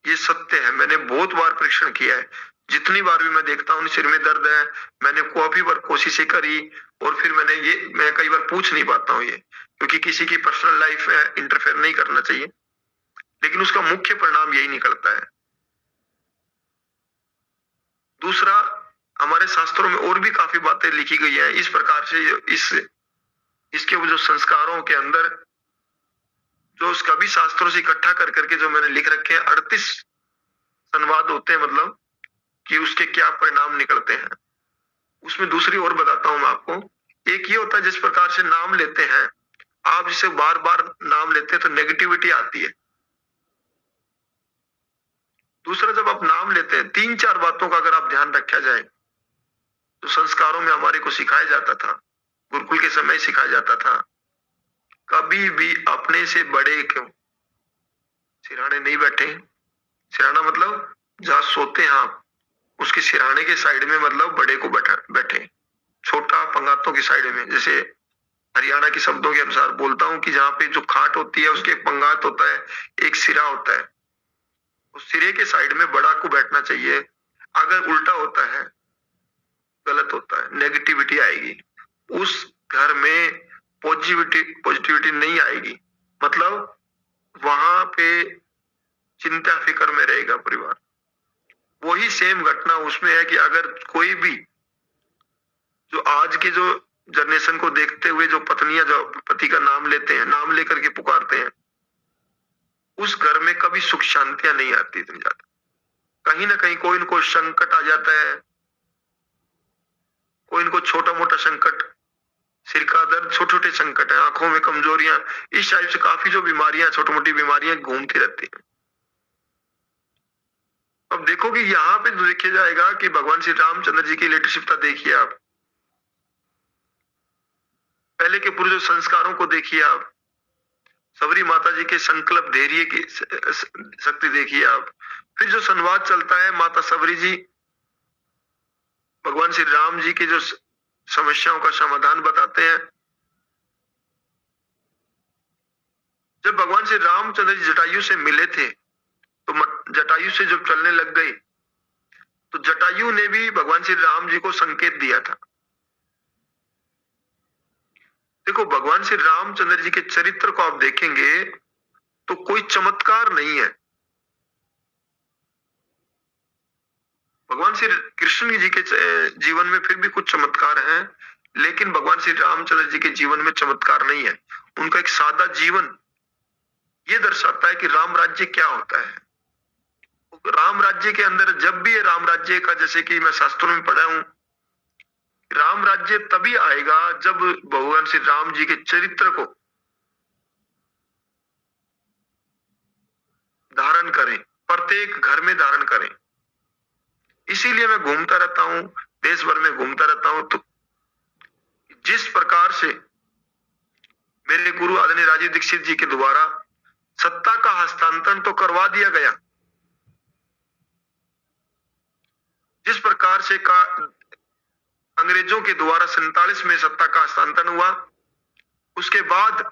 ये सत्य है, मैंने बहुत बार परीक्षण किया है। जितनी बार भी मैं देखता हूँ सिर में दर्द है, मैंने काफी बार कोशिशें करी, और फिर मैं कई बार पूछ नहीं पाता हूँ ये, क्योंकि किसी की पर्सनल लाइफ में इंटरफेयर नहीं करना चाहिए, लेकिन उसका मुख्य परिणाम यही निकलता है। दूसरा, हमारे शास्त्रों में और भी काफी बातें लिखी गई है इस प्रकार से। इसके वो जो संस्कारों के अंदर जो उसका भी शास्त्रों से इकट्ठा कर करके जो मैंने लिख रखे हैं, 38 संवाद होते हैं, मतलब कि उसके क्या परिणाम निकलते हैं। उसमें दूसरी और बताता हूं मैं आपको। एक ये होता है जिस प्रकार से नाम लेते हैं, आप जिसे बार बार नाम लेते हैं तो नेगेटिविटी आती है। दूसरा, जब आप नाम लेते हैं, 3-4 बातों का अगर आप ध्यान रखा जाए, तो संस्कारों में हमारे को सिखाया जाता था, गुरुकुल के समय सिखाया जाता था, कभी भी अपने से बड़े क्यों सिरहाने नहीं बैठे। सिरहाना मतलब जहां सोते हैं आप, उसके सिरहाने के साइड में मतलब बड़े को बैठे। छोटा पंगातों की साइड में, जैसे हरियाणा के शब्दों के अनुसार बोलता हूँ कि जहाँ पे जो खाट होती है उसके एक पंगात होता है, एक सिरा होता है, उस सिरे के साइड में बड़ा को बैठना चाहिए। अगर उल्टा होता है, गलत होता है, नेगेटिविटी आएगी उस घर में, पॉजिटिविटी नहीं आएगी। मतलब वहां पे चिंता फिक्र में रहेगा परिवार। वही सेम घटना उसमें है कि अगर कोई भी जो आज के जो जनरेशन को देखते हुए जो पत्नियां जो पति का नाम लेते हैं, नाम लेकर के पुकारते हैं, उस घर में कभी सुख शांतियां नहीं आती इतनी ज्यादा। कहीं ना कहीं कोई इनको संकट आ जाता है, कोई इनको छोटा मोटा संकट, सिर का दर्द, छोटे छोटे संकट है, आंखों में कमजोरियां, इस टाइप से काफी जो बीमारियां, छोटी मोटी बीमारियां घूमती रहती हैं। अब देखो कि यहाँ पे तो देखा जाएगा कि भगवान श्री रामचंद्र जी की लीडरशिपता देखिए आप, पहले के पूर्व संस्कारों को देखिए आप, सबरी माता जी के संकल्प धैर्य की शक्ति देखिए आप। फिर जो संवाद चलता है, माता सबरी जी भगवान श्री राम जी की जो समस्याओं का समाधान बताते हैं। जब भगवान श्री रामचंद्र जी जटायु से मिले थे, तो जटायु से जब चलने लग गए, तो जटायु ने भी भगवान श्री राम जी को संकेत दिया था। देखो, भगवान श्री रामचंद्र जी के चरित्र को आप देखेंगे तो कोई चमत्कार नहीं है। भगवान श्री कृष्ण जी के जीवन में फिर भी कुछ चमत्कार हैं, लेकिन भगवान श्री रामचंद्र जी के जीवन में चमत्कार नहीं है। उनका एक सादा जीवन ये दर्शाता है कि राम राज्य क्या होता है। राम राज्य के अंदर जब भी राम राज्य का, जैसे कि मैं शास्त्रों में पढ़ा हूं, राम राज्य तभी आएगा जब भगवान श्री राम जी के चरित्र को धारण करें, प्रत्येक घर में धारण करें। इसीलिए मैं घूमता रहता हूं, देश भर में घूमता रहता हूं, तो जिस प्रकार से मेरे गुरु आदरणीय राजीव दीक्षित जी के द्वारा सत्ता का हस्तांतरण तो करवा दिया गया, जिस प्रकार से अंग्रेजों के द्वारा 47 में सत्ता का हस्तांतरण हुआ, उसके बाद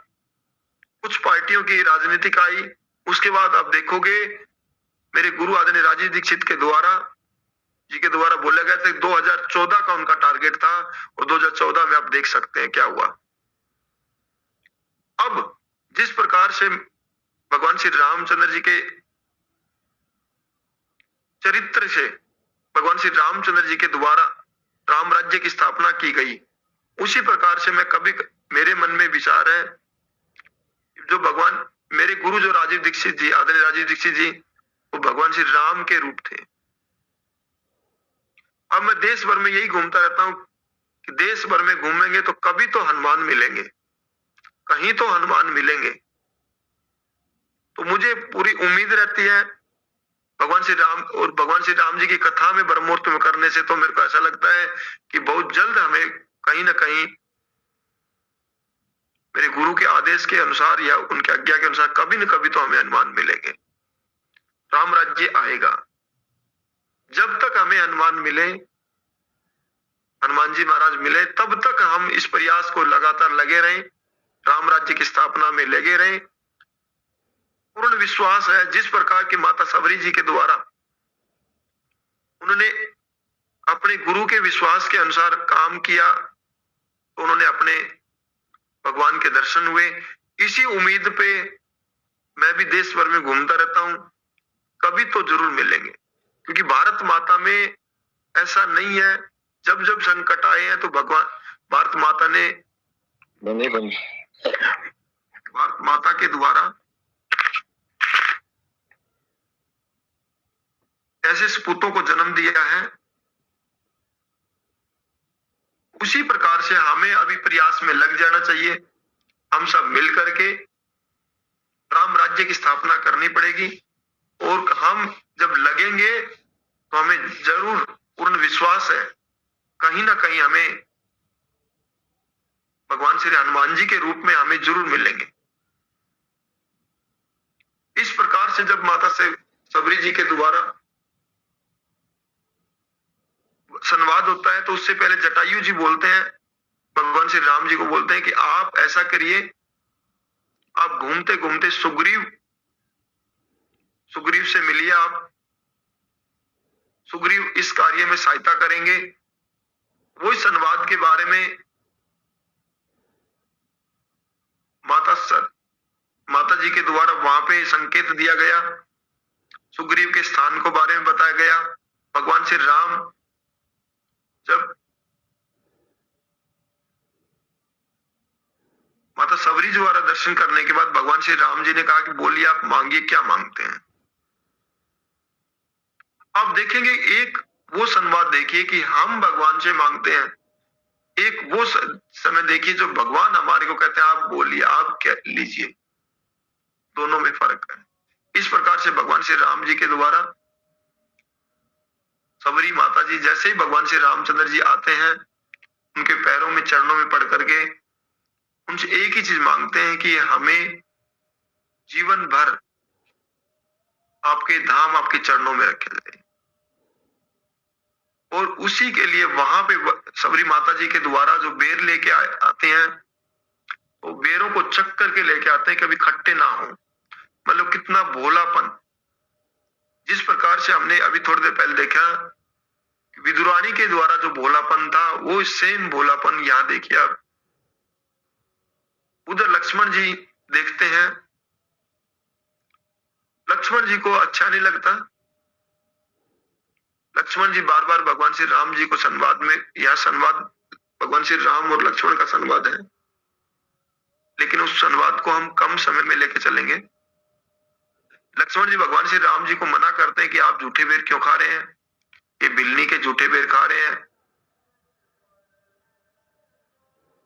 कुछ पार्टियों की राजनीतिक आई, उसके बाद आप देखोगे मेरे गुरु आदरणीय राजीव दीक्षित के द्वारा बोला गया था 2014 का उनका टारगेट था, और 2014 में आप देख सकते हैं क्या हुआ। अब जिस प्रकार से भगवान श्री रामचंद्र जी के चरित्र से भगवान श्री रामचंद्र जी के द्वारा राम राज्य की स्थापना की गई, उसी प्रकार से मैं कभी मेरे मन में विचार है, जो भगवान मेरे गुरु जो राजीव दीक्षित जी, आदरणीय राजीव दीक्षित जी, वो भगवान श्री राम के रूप थे। अब मैं देश भर में यही घूमता रहता हूं कि देश भर में घूमेंगे तो कभी तो हनुमान मिलेंगे, कहीं तो हनुमान मिलेंगे। तो मुझे पूरी उम्मीद रहती है भगवान श्री राम, और भगवान श्री राम जी की कथा में ब्रह्मोत्सव में करने से तो मेरे को ऐसा लगता है कि बहुत जल्द हमें कहीं ना कहीं मेरे गुरु के आदेश के अनुसार या उनके आज्ञा के अनुसार कभी न कभी तो हमें हनुमान मिलेंगे, राम राज्य आएगा। जब तक हमें हनुमान मिले, हनुमान जी महाराज मिले, तब तक हम इस प्रयास को लगातार लगे रहें, राम राज्य की स्थापना में लगे रहें। पूर्ण विश्वास है, जिस प्रकार की माता सबरी जी के द्वारा उन्होंने अपने गुरु के विश्वास के अनुसार काम किया, तो उन्होंने अपने भगवान के दर्शन हुए। इसी उम्मीद पे मैं भी देश भर में घूमता रहता हूं, कभी तो जरूर मिलेंगे, क्योंकि भारत माता में ऐसा नहीं है, जब जब संकट आए हैं तो भगवान भारत माता ने भारत माता के द्वारा ऐसे सपूतों को जन्म दिया है। उसी प्रकार से हमें अभी प्रयास में लग जाना चाहिए, हम सब मिल करके राम राज्य की स्थापना करनी पड़ेगी। और हम जब लगेंगे तो हमें जरूर पूर्ण विश्वास है कहीं ना कहीं हमें भगवान श्री हनुमान जी के रूप में हमें जरूर मिलेंगे। इस प्रकार से जब माता से सबरी जी के द्वारा संवाद होता है तो उससे पहले जटायु जी बोलते हैं, भगवान श्री राम जी को बोलते हैं कि आप ऐसा करिए, आप घूमते घूमते सुग्रीव से मिलिए, आप सुग्रीव इस कार्य में सहायता करेंगे। वो इस संवाद के बारे में माता जी के द्वारा वहां पे संकेत दिया गया, सुग्रीव के स्थान को बारे में बताया गया। भगवान श्री राम जब माता सबरी द्वारा दर्शन करने के बाद भगवान श्री राम जी ने कहा कि बोलिए आप मांगिए, क्या मांगते हैं। आप देखेंगे एक वो संवाद देखिए कि हम भगवान से मांगते हैं, एक वो समय देखिए जो भगवान हमारे को कहते हैं आप बोलिए, आप क्या लीजिए, दोनों में फर्क है। इस प्रकार से भगवान श्री राम जी के द्वारा सबरी माता जी जैसे ही भगवान श्री रामचंद्र जी आते हैं, उनके पैरों में चरणों में पड़ करके उनसे एक ही चीज मांगते हैं कि हमें जीवन भर आपके धाम आपके चरणों में रखे जाए। और उसी के लिए वहां पे सबरी माता जी के द्वारा जो बेर लेके आते हैं, वो बेरों को चक करके लेके आते हैं, कभी खट्टे ना हो। मतलब कितना भोलापन, जिस प्रकार से हमने अभी थोड़ी देर पहले देखा विदुरानी के द्वारा जो भोलापन था, वो सेम भोलापन यहाँ देखिए आप। उधर लक्ष्मण जी देखते हैं, लक्ष्मण जी को अच्छा नहीं लगता। लक्ष्मण जी बार बार भगवान श्री राम जी को संवाद में, यह संवाद भगवान श्री राम और लक्ष्मण का संवाद है, लेकिन उस संवाद को हम कम समय में लेके चलेंगे। लक्ष्मण जी भगवान श्री राम जी को मना करते हैं कि आप झूठे बेर क्यों खा रहे हैं, ये बिल्ली के झूठे बेर खा रहे हैं,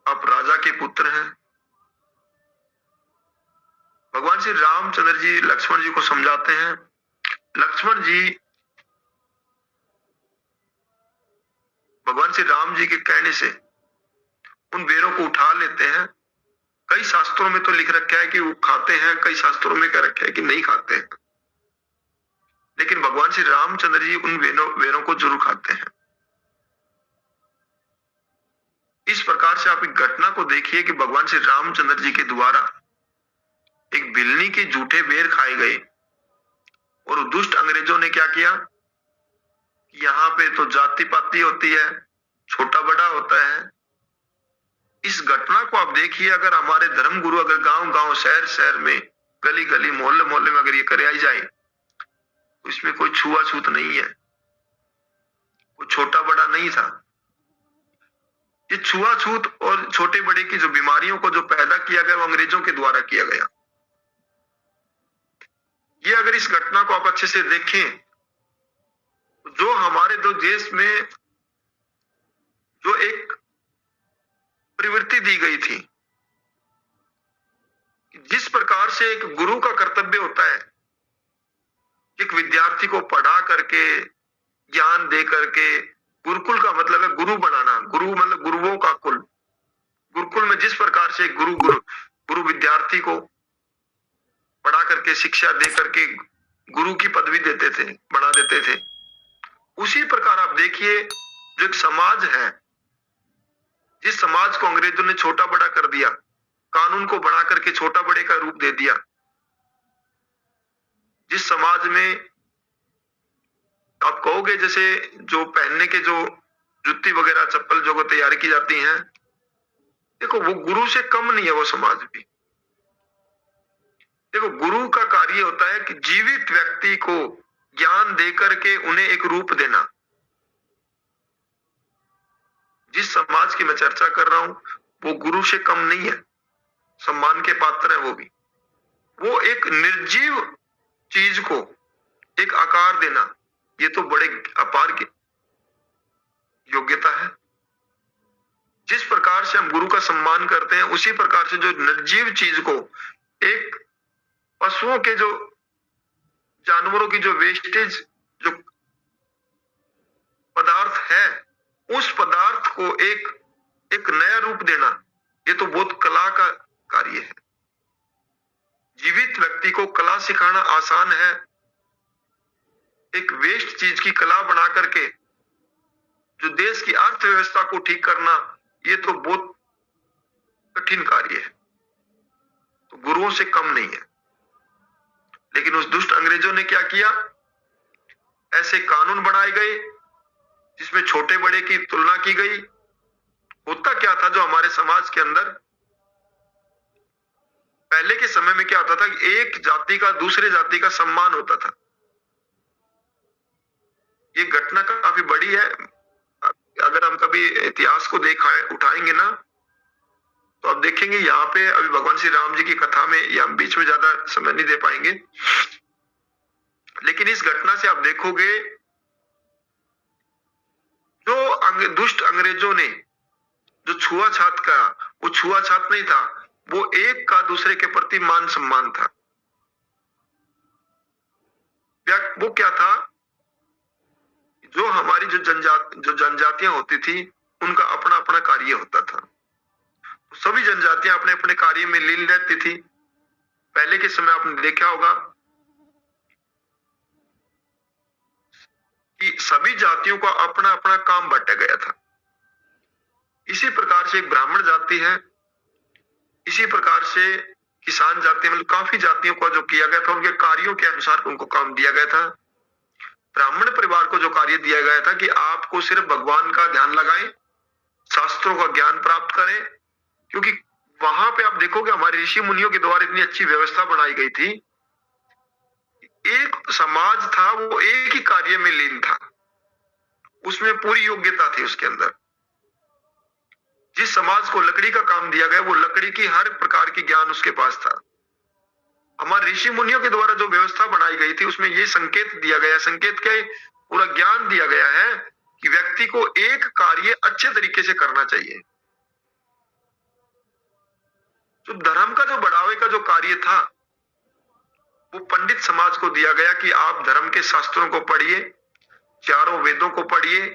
आप राजा के पुत्र हैं। भगवान श्री रामचंद्र जी लक्ष्मण जी को समझाते हैं। लक्ष्मण जी भगवान श्री राम जी के कहने से उन बेरों को उठा लेते हैं। कई शास्त्रों में तो लिख रखा है कि वो खाते हैं, कई शास्त्रों में कह रखा है कि नहीं खाते हैं, लेकिन भगवान श्री रामचंद्र जी उन बेरों को जरूर खाते हैं। इस प्रकार से आप एक घटना को देखिए कि भगवान श्री रामचंद्र जी के द्वारा एक बिल्ली के झूठे बेर खाए गए और दुष्ट अंग्रेजों ने क्या किया, यहाँ पे तो जाति पाति होती है, छोटा बड़ा होता है। इस घटना को आप देखिए, अगर हमारे धर्म गुरु अगर गांव गांव शहर शहर में गली गली मोहल्ले मोहल्ले में अगर ये कराई जाए तो इसमें कोई छुआछूत नहीं है, कोई छोटा बड़ा नहीं था। ये छुआछूत और छोटे बड़े की जो बीमारियों को जो पैदा किया गया वो अंग्रेजों के द्वारा किया गया। ये अगर इस घटना को आप अच्छे से देखें, जो हमारे दो देश में जो एक प्रवृत्ति दी गई थी, जिस प्रकार से एक गुरु का कर्तव्य होता है, एक विद्यार्थी को पढ़ा करके ज्ञान दे करके, गुरुकुल का मतलब है गुरु बनाना, गुरु मतलब गुरुओं का कुल। गुरुकुल में जिस प्रकार से गुरु विद्यार्थी को पढ़ा करके शिक्षा दे करके गुरु की पदवी देते थे, बना देते थे, उसी प्रकार आप देखिए जो एक समाज है, जिस समाज को अंग्रेजों ने छोटा बड़ा कर दिया, कानून को बना करके छोटा बड़े का रूप दे दिया, जिस समाज में आप कहोगे जैसे जो पहनने के जो जुत्ती वगैरह चप्पल जो तैयार की जाती हैं, देखो वो गुरु से कम नहीं है वो समाज भी। देखो गुरु का कार्य होता है कि जीवित व्यक्ति को ज्ञान देकर के उन्हें एक रूप देना। जिस समाज की मैं चर्चा कर रहा हूं वो गुरु से कम नहीं है, सम्मान के पात्र है वो भी। वो एक निर्जीव चीज को एक आकार देना, ये तो बड़े अपार की योग्यता है। जिस प्रकार से हम गुरु का सम्मान करते हैं, उसी प्रकार से जो निर्जीव चीज को एक पशुओं के जो जानवरों की जो वेस्टेज जो पदार्थ है, उस पदार्थ को एक नया रूप देना, ये तो बहुत कला का कार्य है। जीवित व्यक्ति को कला सिखाना आसान है, एक वेस्ट चीज की कला बना करके जो देश की अर्थव्यवस्था को ठीक करना, ये तो बहुत कठिन कार्य है, तो गुरुओं से कम नहीं है। लेकिन उस दुष्ट अंग्रेजों ने क्या किया, ऐसे कानून बनाए गए जिसमें छोटे बड़े की तुलना की गई। होता क्या था, जो हमारे समाज के अंदर पहले के समय में क्या होता था कि एक जाति का दूसरे जाति का सम्मान होता था। ये घटना काफी बड़ी है, अगर हम कभी इतिहास को उठाएंगे ना, तो आप देखेंगे यहाँ पे अभी भगवान श्री राम जी की कथा में, या हम बीच में ज्यादा समय नहीं दे पाएंगे, लेकिन इस घटना से आप देखोगे जो दुष्ट अंग्रेजों ने जो छुआछात का, वो छुआछात नहीं था, वो एक का दूसरे के प्रति मान सम्मान था। वो क्या था, जो हमारी जो जनजातियां होती थी, उनका अपना अपना कार्य होता था। सभी जनजातियां अपने अपने कार्य में लीन रहती थी। पहले के समय आपने देखा होगा कि सभी जातियों का अपना अपना काम बांटा गया था। इसी प्रकार से एक ब्राह्मण जाति है, इसी प्रकार से किसान जाति, मतलब काफी जातियों का जो किया गया था, उनके कार्यों के अनुसार उनको काम दिया गया था। ब्राह्मण परिवार को जो कार्य दिया गया था कि आपको सिर्फ भगवान का ध्यान लगाएं, शास्त्रों का ज्ञान प्राप्त करें, क्योंकि वहां पे आप देखोगे हमारे ऋषि मुनियों के द्वारा इतनी अच्छी व्यवस्था बनाई गई थी। एक समाज था, वो एक ही कार्य में लीन था, उसमें पूरी योग्यता थी उसके अंदर। जिस समाज को लकड़ी का काम दिया गया, वो लकड़ी की हर प्रकार की ज्ञान उसके पास था। हमारे ऋषि मुनियों के द्वारा जो व्यवस्था बनाई गई थी, उसमें ये संकेत दिया गया, संकेत क्या, पूरा ज्ञान दिया गया है कि व्यक्ति को एक कार्य अच्छे तरीके से करना चाहिए। जो धर्म का जो बढ़ावे का जो कार्य था, वो पंडित समाज को दिया गया कि आप धर्म के शास्त्रों को पढ़िए, चारों वेदों को पढ़िए,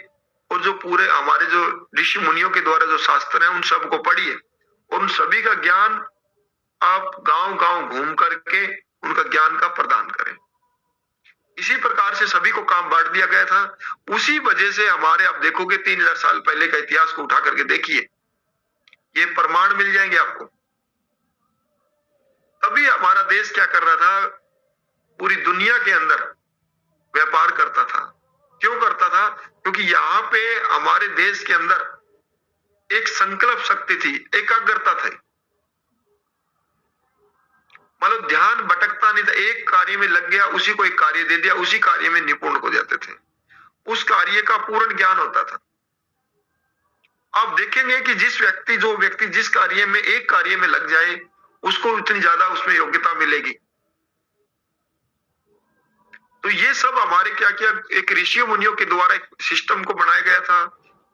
और जो पूरे हमारे जो ऋषि मुनियों के द्वारा जो शास्त्र हैं, उन सब को पढ़िए, उन सभी का ज्ञान आप गांव गांव घूम करके उनका ज्ञान का प्रदान करें। इसी प्रकार से सभी को काम बांट दिया गया था। उसी वजह से हमारे, आप देखोगे 3000 साल पहले का इतिहास को उठा करके देखिए, ये प्रमाण मिल जाएंगे आपको। तभी हमारा देश क्या कर रहा था, पूरी दुनिया के अंदर व्यापार करता था। क्यों करता था, क्योंकि यहाँ पे हमारे देश के अंदर एक संकल्प शक्ति थी, एकाग्रता थी, मतलब ध्यान भटकता नहीं था। एक कार्य में लग गया, उसी को एक कार्य दे दिया, उसी कार्य में निपुण हो जाते थे, उस कार्य का पूर्ण ज्ञान होता था। आप देखेंगे कि जो व्यक्ति जिस कार्य में एक कार्य में लग जाए, उसको इतनी ज्यादा उसमें योग्यता मिलेगी। तो ये सब हमारे क्या किया, एक ऋषि मुनियों के द्वारा एक सिस्टम को बनाया गया था,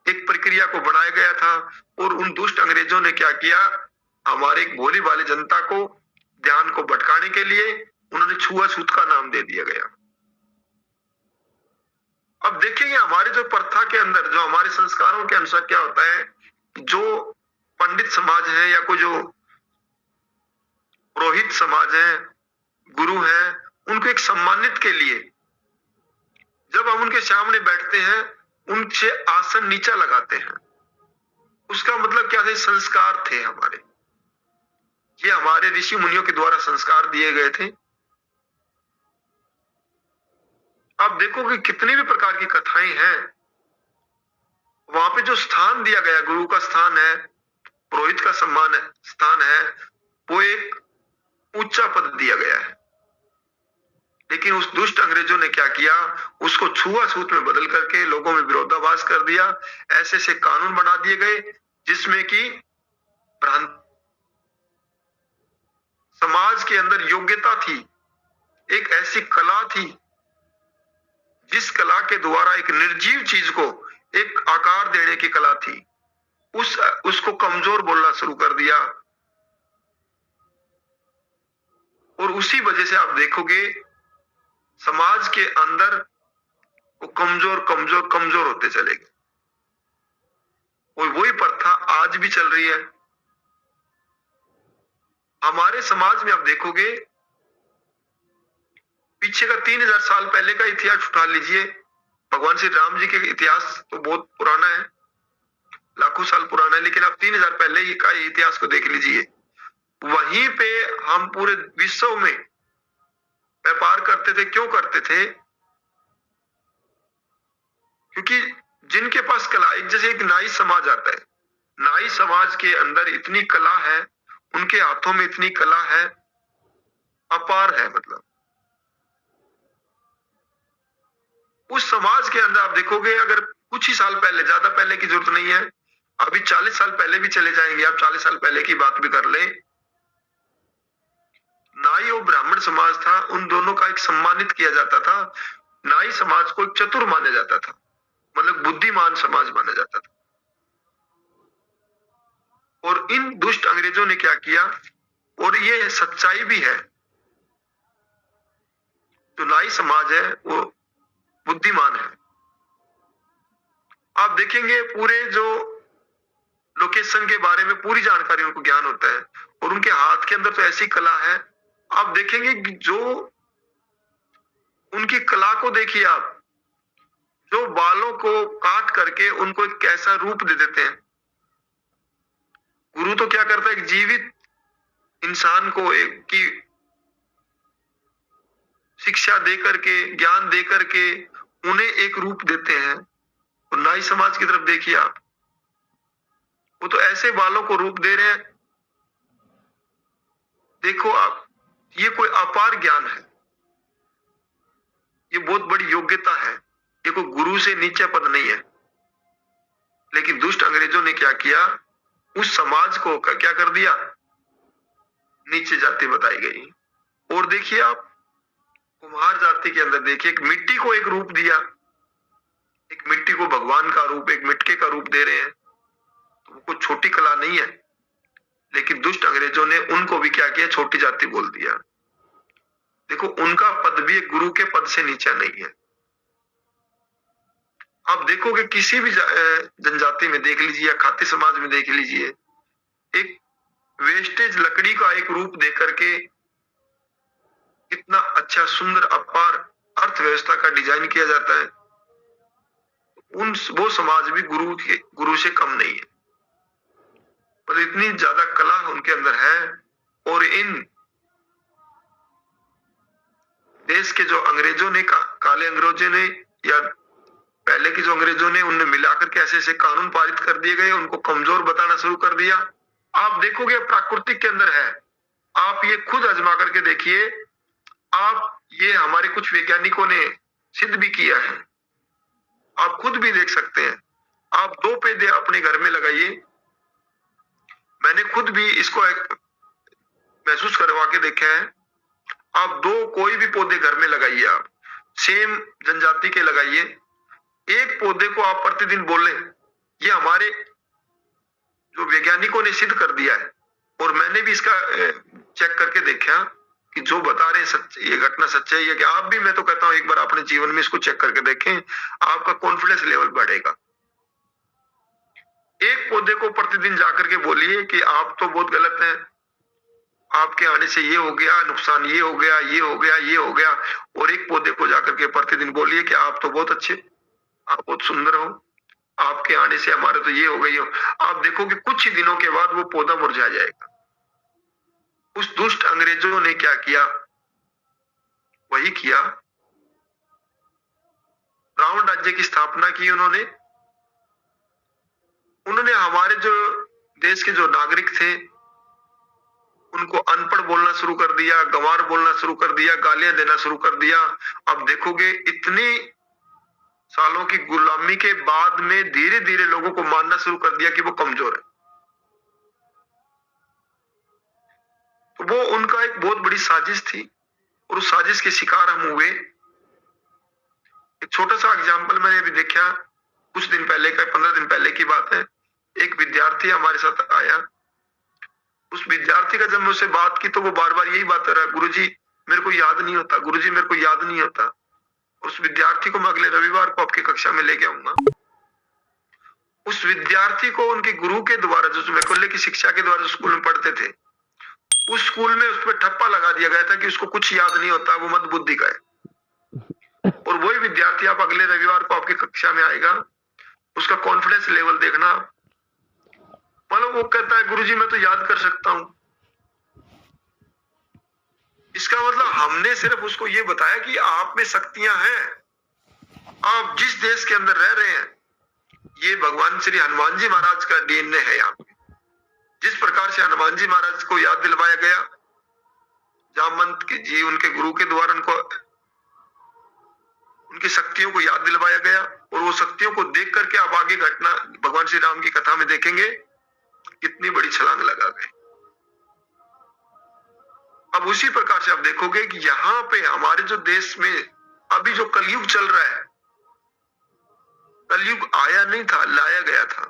एक प्रक्रिया को बनाया गया था। और उन दुष्ट अंग्रेजों ने क्या किया, हमारे एक भोली भाली जनता को ध्यान को भटकाने के लिए उन्होंने छुआछूत का नाम दे दिया गया। अब देखेंगे हमारे जो प्रथा के अंदर, जो हमारे संस्कारों के अनुसार क्या होता है, जो पंडित समाज है या कोई जो पुरोहित समाज है, गुरु है, उनको एक सम्मानित के लिए जब हम उनके सामने बैठते हैं, उनसे आसन नीचा लगाते हैं। उसका मतलब क्या थे, संस्कार थे हमारे, ये हमारे ऋषि मुनियों के द्वारा संस्कार दिए गए थे। आप देखो कि कितनी भी प्रकार की कथाएं हैं, वहां पे जो स्थान दिया गया, गुरु का स्थान है, पुरोहित का स्थान है, वो एक ऊंचा पद दिया गया है। लेकिन उस दुष्ट अंग्रेजों ने क्या किया, उसको छुआछूत में बदल करके लोगों में विरोधाभास कर दिया। ऐसे ऐसे कानून बना दिए गए जिसमें कि समाज के अंदर योग्यता थी, एक ऐसी कला थी जिस कला के द्वारा एक निर्जीव चीज को एक आकार देने की कला थी, उसको कमजोर बोलना शुरू कर दिया। और उसी वजह से आप देखोगे समाज के अंदर वो कमजोर कमजोर कमजोर होते चले गए। वही प्रथा आज भी चल रही है हमारे समाज में। आप देखोगे पीछे का 3000 साल पहले का इतिहास उठा लीजिए, भगवान श्री राम जी के इतिहास तो बहुत पुराना है, लाखों साल पुराना है, लेकिन आप 3000 पहले का इतिहास को देख लीजिए। वहीं पे हम पूरे विश्व में व्यापार करते थे। क्यों करते थे? क्योंकि जिनके पास कला, एक जैसे एक नाई समाज आता है, नाई समाज के अंदर इतनी कला है, उनके हाथों में इतनी कला है, अपार है। मतलब उस समाज के अंदर आप देखोगे, अगर कुछ ही साल पहले, ज्यादा पहले की जरूरत नहीं है, अभी 40 साल पहले भी चले जाएंगे आप, 40 साल पहले की बात भी कर ले, नाई और ब्राह्मण समाज था, उन दोनों का एक सम्मानित किया जाता था। नाई समाज को एक चतुर माना जाता था, मतलब बुद्धिमान समाज माना जाता था। और इन दुष्ट अंग्रेजों ने क्या किया, और ये सच्चाई भी है, जो नाई समाज है वो बुद्धिमान है। आप देखेंगे पूरे जो लोकेशन के बारे में पूरी जानकारी उनको ज्ञान होता है, और उनके हाथ के अंदर तो ऐसी कला है। आप देखेंगे कि जो उनकी कला को देखिए आप, जो बालों को काट करके उनको एक कैसा रूप दे देते हैं। गुरु तो क्या करता है, एक जीवित इंसान को एक की शिक्षा दे करके, ज्ञान दे करके उन्हें एक रूप देते हैं। और नाई समाज की तरफ देखिए आप, वो तो ऐसे बालों को रूप दे रहे हैं। देखो आप, ये कोई अपार ज्ञान है, ये बहुत बड़ी योग्यता है, ये कोई गुरु से नीचे पद नहीं है। लेकिन दुष्ट अंग्रेजों ने क्या किया, उस समाज को क्या कर दिया, नीचे जाति बताई गई। और देखिए आप, कुम्हार जाति के अंदर देखिए, एक मिट्टी को एक रूप दिया, एक मिट्टी को भगवान का रूप, एक मिटके का रूप दे रहे हैं। तो वो कोई छोटी कला नहीं है, लेकिन दुष्ट अंग्रेजों ने उनको भी क्या किया, छोटी जाति बोल दिया। देखो, उनका पद भी एक गुरु के पद से नीचा नहीं है। आप देखोगे किसी भी जनजाति में देख लीजिए, या खाती समाज में देख लीजिए, एक वेस्टेज लकड़ी का एक रूप देकर के इतना अच्छा सुंदर अपार अर्थव्यवस्था का डिजाइन किया जाता है। वो समाज भी गुरु से कम नहीं है, पर इतनी ज्यादा कला उनके अंदर है। और इन देश के जो अंग्रेजों ने, काले अंग्रेजों ने, या पहले के जो अंग्रेजों ने, उनने मिलाकर के ऐसे ऐसे कानून पारित कर दिए गए, उनको कमजोर बताना शुरू कर दिया। आप देखोगे प्राकृतिक के अंदर है, आप ये खुद आजमा करके देखिए आप, ये हमारे कुछ वैज्ञानिकों ने सिद्ध भी किया है, आप खुद भी देख सकते हैं। आप 2 पौधे अपने घर में लगाइए, मैंने खुद भी इसको महसूस करवा के देखा है। आप 2 कोई भी पौधे घर में लगाइए, आप सेम जनजाति के लगाइए, एक पौधे को आप प्रतिदिन बोले, ये हमारे जो वैज्ञानिकों ने सिद्ध कर दिया है। और मैंने भी इसका चेक करके देखा कि जो बता रहे हैं ये घटना सच्चाई है। कि आप भी, मैं तो कहता हूं, एक बार अपने जीवन में इसको चेक करके देखें, आपका कॉन्फिडेंस लेवल बढ़ेगा। एक पौधे को प्रतिदिन जाकर के बोलिए कि आप तो बहुत गलत हैं, आपके आने से ये हो गया, नुकसान ये हो गया, ये हो गया, ये हो गया। और एक पौधे को जाकर के प्रतिदिन बोलिए कि आप तो बहुत अच्छे, आप बहुत सुंदर हो, आपके आने से हमारे तो ये हो गई हो। आप देखोगे कुछ ही दिनों के बाद वो पौधा मुरझा जाएगा। उस दुष्ट अंग्रेजों ने क्या किया, वही किया। रावण राज्य की स्थापना की उन्होंने हमारे जो देश के जो नागरिक थे उनको अनपढ़ बोलना शुरू कर दिया, गंवार बोलना शुरू कर दिया, गालियां देना शुरू कर दिया। अब देखोगे इतनी सालों की गुलामी के बाद में धीरे धीरे लोगों को मानना शुरू कर दिया कि वो कमजोर है। तो वो उनका एक बहुत बड़ी साजिश थी, और उस साजिश के शिकार हम हुए। एक छोटा सा एग्जाम्पल मैंने अभी देखा, कुछ दिन पहले का, 15 दिन पहले की बात है। एक विद्यार्थी हमारे साथ आया, उस विद्यार्थी का जब मैं उससे बात की तो वो बार बार यही बात कर रहा है, गुरुजी मेरे को याद नहीं होता गुरुजी, मेरे को याद नहीं होता। उस विद्यार्थी को मैं अगले रविवार को आपकी कक्षा में लेके आऊंगा। उस विद्यार्थी को उनके गुरु के द्वारा, जो वैकल्य की शिक्षा के द्वारा स्कूल में पढ़ते थे, उस स्कूल में उस पर ठप्पा लगा दिया गया था कि उसको कुछ याद नहीं होता, वो मंद बुद्धि का है। और वही विद्यार्थी आप अगले रविवार को आपकी कक्षा में आएगा, उसका कॉन्फिडेंस लेवल देखना। मतलब वो कहता है गुरुजी मैं तो याद कर सकता हूं। इसका मतलब हमने सिर्फ उसको ये बताया कि आप में शक्तियां हैं, आप जिस देश के अंदर रह रहे हैं, ये भगवान श्री हनुमान जी महाराज का डीएनए है यहाँ पे। जिस प्रकार से हनुमान जी महाराज को याद दिलवाया गया, जामवंत के जी उनके गुरु के द्वारा उनको उनकी शक्तियों को याद दिलवाया गया, और वो शक्तियों को देख करके आप आगे घटना भगवान श्री राम की कथा में देखेंगे कितनी बड़ी छलांग लगा गए। अब उसी प्रकार से आप देखोगे कि यहाँ पे हमारे जो देश में अभी जो कलयुग चल रहा है, कलयुग आया नहीं था, लाया गया था।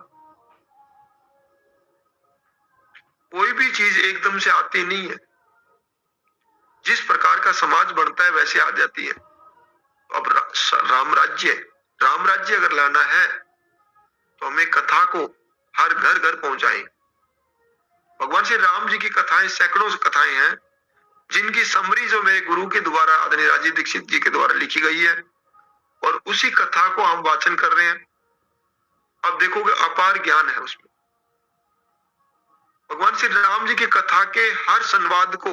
कोई भी चीज एकदम से आती नहीं है, जिस प्रकार का समाज बढ़ता है वैसे आ जाती है। अब राम राज्य अगर लाना है तो हमें कथा को हर घर घर पहुंचाएं। भगवान श्री राम जी की कथाएं सैकड़ों कथाएं हैं, जिनकी समरी जो मेरे गुरु के द्वारा आदरणीय राजीव दीक्षित जी के द्वारा लिखी गई है, और उसी कथा को हम वाचन कर रहे हैं। अब देखोगे अपार ज्ञान है उसमें। भगवान श्री राम जी की कथा के हर संवाद को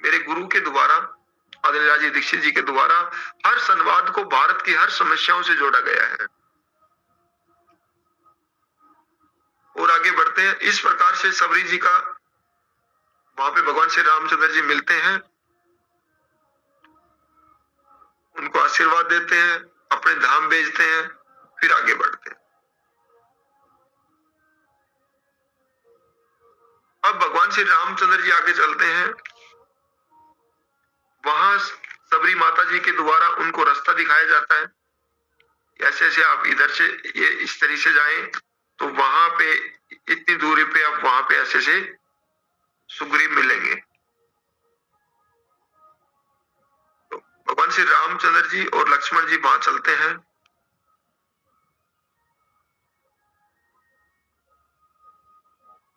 मेरे गुरु के द्वारा आदरणीय राजीव दीक्षित जी के द्वारा हर संवाद को भारत की हर समस्याओं से जोड़ा गया है। और आगे बढ़ते हैं। इस प्रकार से सबरी जी का वहां पे भगवान श्री रामचंद्र जी मिलते हैं, उनको आशीर्वाद देते हैं, अपने धाम भेजते हैं, फिर आगे बढ़ते हैं। अब भगवान श्री रामचंद्र जी आगे चलते हैं। वहां सबरी माता जी के द्वारा उनको रास्ता दिखाया जाता है, ऐसे ऐसे आप इधर से ये इस तरह से जाएं तो वहां पे इतनी दूरी पे आप वहां पे ऐसे से सुग्रीव मिलेंगे। तो भगवान श्री रामचंद्र जी और लक्ष्मण जी वहां चलते हैं।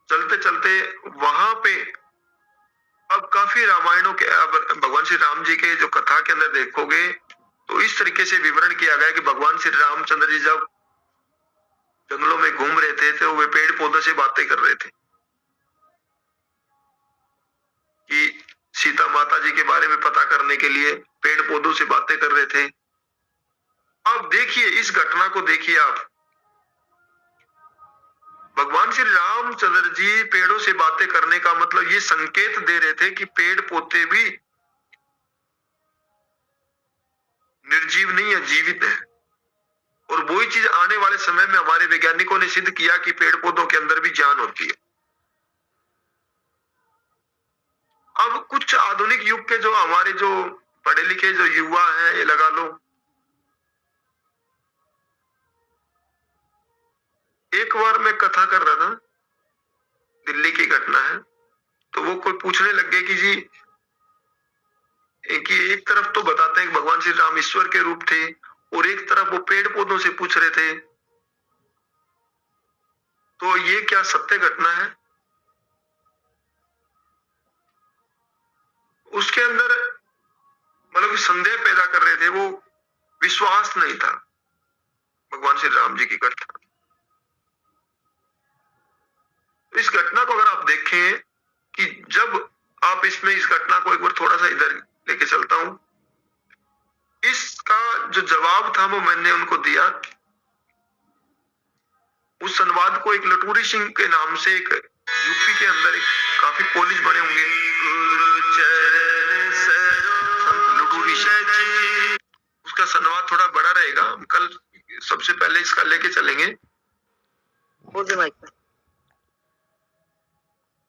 चलते चलते वहां पे अब काफी रामायणों के, अब भगवान श्री राम जी के जो कथा के अंदर देखोगे तो इस तरीके से विवरण किया गया कि भगवान श्री रामचंद्र जी जब जंगलों में घूम रहे थे तो वे पेड़ पौधों से बातें कर रहे थे कि सीता माता जी के बारे में पता करने के लिए पेड़ पौधों से बातें कर रहे थे। अब देखिए इस घटना को देखिए आप, भगवान श्री रामचंद्र जी पेड़ों से बातें करने का मतलब ये संकेत दे रहे थे कि पेड़ पौधे भी निर्जीव नहीं है, जीवित है। और वही चीज आने वाले समय में हमारे वैज्ञानिकों ने सिद्ध किया कि पेड़ पौधों के अंदर भी जान होती है। अब कुछ आधुनिक युग के जो हमारे जो पढ़े लिखे जो युवा हैं, ये लगा लो, एक बार मैं कथा कर रहा था, दिल्ली की घटना है, तो वो कोई पूछने लग गए कि जी कि एक तरफ तो बताते हैं कि भगवान श्री राम ईश्वर के रूप थे, और एक तरफ वो पेड़ पौधों से पूछ रहे थे, तो ये क्या सत्य घटना है? उसके अंदर मतलब संदेह पैदा कर रहे थे, वो विश्वास नहीं था भगवान श्री राम जी की घटना। इस घटना को अगर आप देखें कि जब आप इसमें इस घटना को एक बार थोड़ा सा इधर लेके चलता हूं, इसका जो जवाब था वो मैंने उनको दिया। उस संवाद को एक लटूरी सिंह के नाम से एक यूपी के अंदर एक काफी कॉलेज बने होंगे, संत लटूरी सिंह, उसका संवाद थोड़ा बड़ा रहेगा, हम कल सबसे पहले इसका लेके चलेंगे।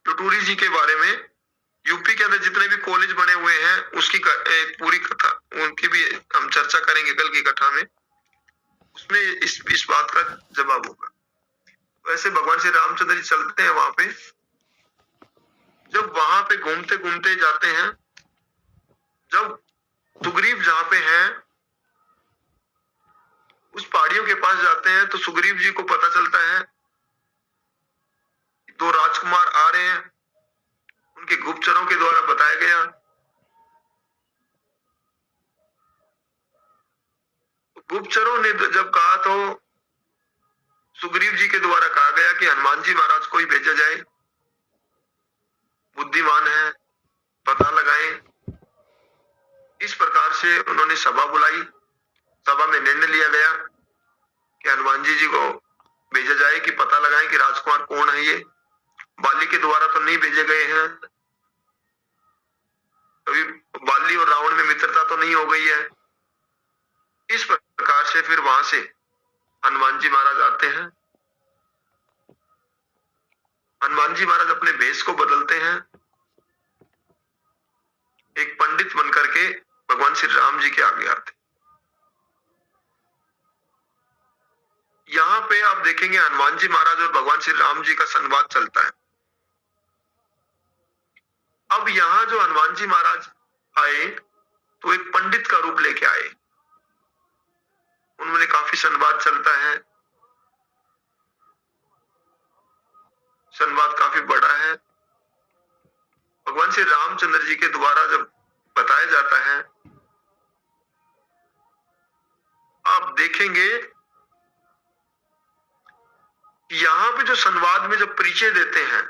लटूरी जी के बारे में यूपी के अंदर जितने भी कॉलेज बने हुए हैं उसकी पूरी कथा उनकी भी हम चर्चा करेंगे कल की कथा में, उसमें इस बात का जवाब होगा। वैसे भगवान श्री रामचंद्र जी चलते हैं वहां पे, जब वहां पे घूमते घूमते जाते हैं जब सुग्रीव जहां पे हैं, उस पहाड़ियों के पास जाते हैं तो सुग्रीव जी को पता चलता है कि 2 राजकुमार आ रहे हैं। उनके गुप्तचरों के द्वारा बताया गया। गुप्तचरों ने जब कहा तो सुग्रीव जी के द्वारा कहा गया कि हनुमान जी महाराज को ही भेजा जाए, बुद्धिमान है, पता लगाएं। इस प्रकार से उन्होंने सभा बुलाई। सभा में निर्णय लिया गया कि हनुमान जी को भेजा जाए कि पता लगाएं कि राजकुमार कौन है ये। बाली के द्वारा तो नहीं भेजे गए हैं, अभी बाली और रावण में मित्रता तो नहीं हो गई है। इस प्रकार से फिर वहां से हनुमान जी महाराज आते हैं। हनुमान जी महाराज अपने भेष को बदलते हैं, एक पंडित बनकर के भगवान श्री राम जी के आगे आते। यहाँ पे आप देखेंगे हनुमान जी महाराज और भगवान श्री राम जी का संवाद चलता है। अब यहाँ जो हनुमान जी महाराज आए तो एक पंडित का रूप लेके आए। उन्होंने काफी संवाद चलता है, संवाद काफी बड़ा है। भगवान श्री रामचंद्र जी के द्वारा जब बताया जाता है, आप देखेंगे यहाँ पे जो संवाद में जब परिचय देते हैं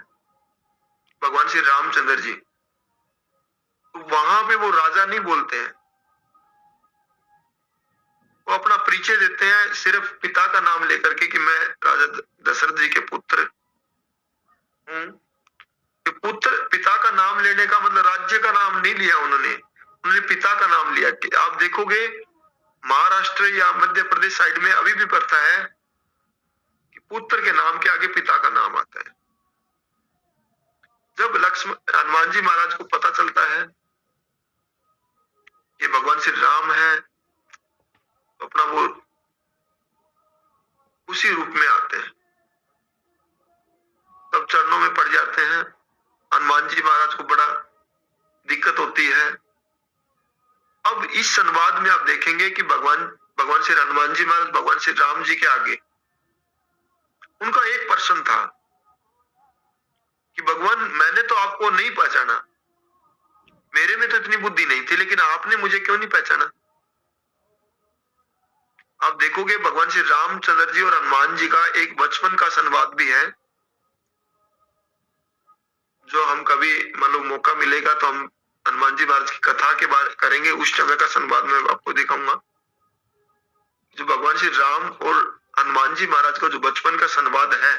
भगवान श्री रामचंद्र जी, तो वहां पे वो राजा नहीं बोलते हैं, वो अपना परिचय देते हैं सिर्फ पिता का नाम लेकर के कि मैं राजा दशरथ जी के पुत्र हूं। पुत्र, पिता का नाम लेने का मतलब राज्य का नाम नहीं लिया उन्होंने पिता का नाम लिया। कि आप देखोगे महाराष्ट्र या मध्य प्रदेश साइड में अभी भी प्रथा है कि पुत्र के नाम के आगे पिता का नाम आता है। जब हनुमान जी महाराज को पता चलता है ये भगवान श्री राम है, तो अपना वो उसी रूप में आते हैं, तब चरणों में पड़ जाते हैं। हनुमान जी महाराज को बड़ा दिक्कत होती है। अब इस संवाद में आप देखेंगे कि भगवान श्री हनुमान जी महाराज भगवान श्री राम जी के आगे उनका एक प्रश्न था कि भगवान मैंने तो आपको नहीं पहचाना, मेरे में तो इतनी बुद्धि नहीं थी, लेकिन आपने मुझे क्यों नहीं पहचाना। आप देखोगे भगवान श्री रामचंद्र जी और हनुमान जी का एक बचपन का संवाद भी है, जो हम कभी मतलब मौका मिलेगा तो हम हनुमान जी महाराज की कथा के बारे करेंगे, उस समय का संवाद मैं आपको दिखाऊंगा। जो भगवान श्री राम और हनुमान जी महाराज का जो बचपन का संवाद है,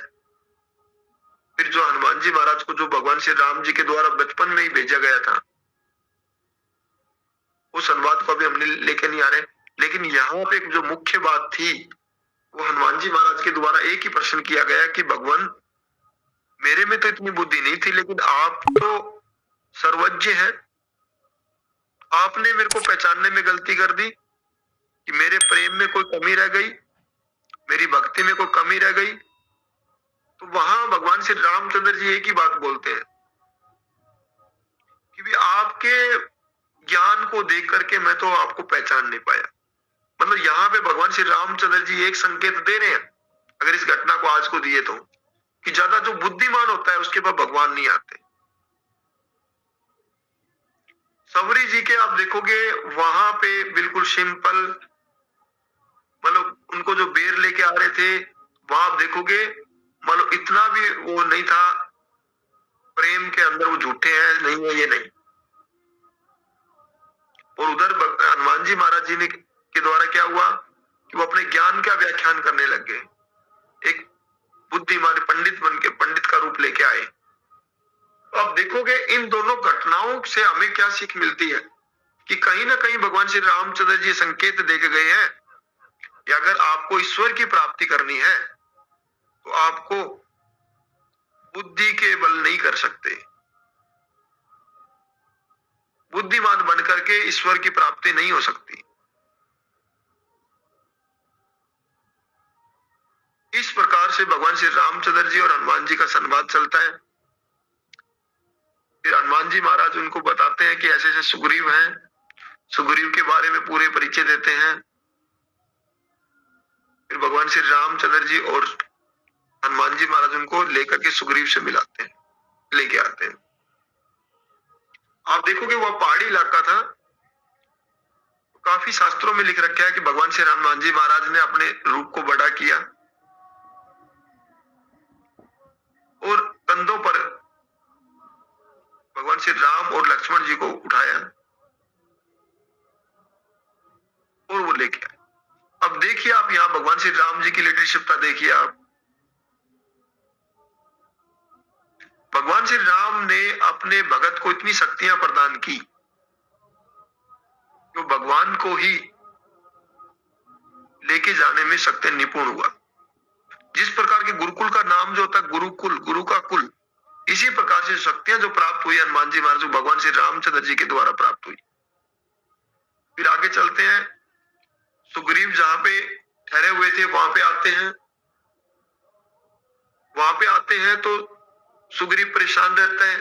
फिर जो हनुमान जी महाराज को जो भगवान श्री राम जी के द्वारा बचपन में ही भेजा गया था, उस संवाद को अभी हम लेके नहीं आ रहे। लेकिन यहाँ पे जो मुख्य बात थी वो हनुमान जी महाराज के द्वारा एक ही प्रश्न किया गया कि भगवान मेरे में तो इतनी बुद्धि नहीं थी, लेकिन आप तो सर्वज्ञ हैं, आपने मेरे को पहचानने में गलती कर दी कि मेरे प्रेम में कोई कमी रह गई, मेरी भक्ति में कोई कमी रह गई। तो वहां भगवान श्री रामचंद्र जी एक ही बात बोलते हैं कि भी आपके ज्ञान को देख करके मैं तो आपको पहचान नहीं पाया। मतलब यहाँ पे भगवान श्री रामचंद्र जी एक संकेत दे रहे हैं, अगर इस घटना को आज को दिए तो, कि ज्यादा जो बुद्धिमान होता है उसके पास भगवान नहीं आते। सवरी जी के आप देखोगे वहां पे बिल्कुल सिंपल, मतलब उनको जो बेर लेके आ रहे थे वहां आप देखोगे मतलब इतना भी वो नहीं था प्रेम के अंदर वो झूठे हैं नहीं है ये नहीं। और उधर हनुमान जी महाराज जी ने के द्वारा क्या हुआ कि वो अपने ज्ञान का व्याख्यान करने लग गए, एक बुद्धिमान पंडित बन के पंडित का रूप लेके आए। तो आप देखोगे इन दोनों घटनाओं से हमें क्या सीख मिलती है कि कहीं ना कहीं भगवान श्री रामचंद्र जी संकेत दे के गए हैं कि अगर आपको ईश्वर की प्राप्ति करनी है तो आपको बुद्धि के बल नहीं कर सकते, बुद्धिमान बनकर के ईश्वर की प्राप्ति नहीं हो सकती। इस प्रकार से भगवान श्री रामचंद्र जी और हनुमान जी का संवाद चलता है। फिर हनुमान जी महाराज उनको बताते हैं कि ऐसे ऐसे सुग्रीव हैं, सुग्रीव के बारे में पूरे परिचय देते हैं। फिर भगवान श्री रामचंद्र जी और हनुमान जी महाराज उनको लेकर के सुग्रीव से मिलाते हैं, लेके आते हैं। आप देखोगे वह पहाड़ी इलाका था। काफी शास्त्रों में लिख रखा है कि भगवान श्री हनुमान जी महाराज ने अपने रूप को बड़ा किया और कंधों पर भगवान श्री राम और लक्ष्मण जी को उठाया और वो लेके आए। अब देखिए आप यहाँ भगवान श्री राम जी की लीडरशिपता देखिए आप। भगवान श्री राम ने अपने भगत को इतनी शक्तियां प्रदान की जो भगवान को ही लेके जाने में शक्ति निपुण हुआ। जिस प्रकार के गुरुकुल का नाम जो होता है गुरुकुल, गुरु का कुल, इसी प्रकार से शक्तियां जो प्राप्त हुई हनुमान जी महाराज को भगवान श्री रामचंद्र जी के द्वारा प्राप्त हुई। फिर आगे चलते हैं, सुग्रीव जहां पे ठहरे हुए थे वहां पे आते हैं। वहां पे आते हैं तो सुग्रीव परेशान रहता है।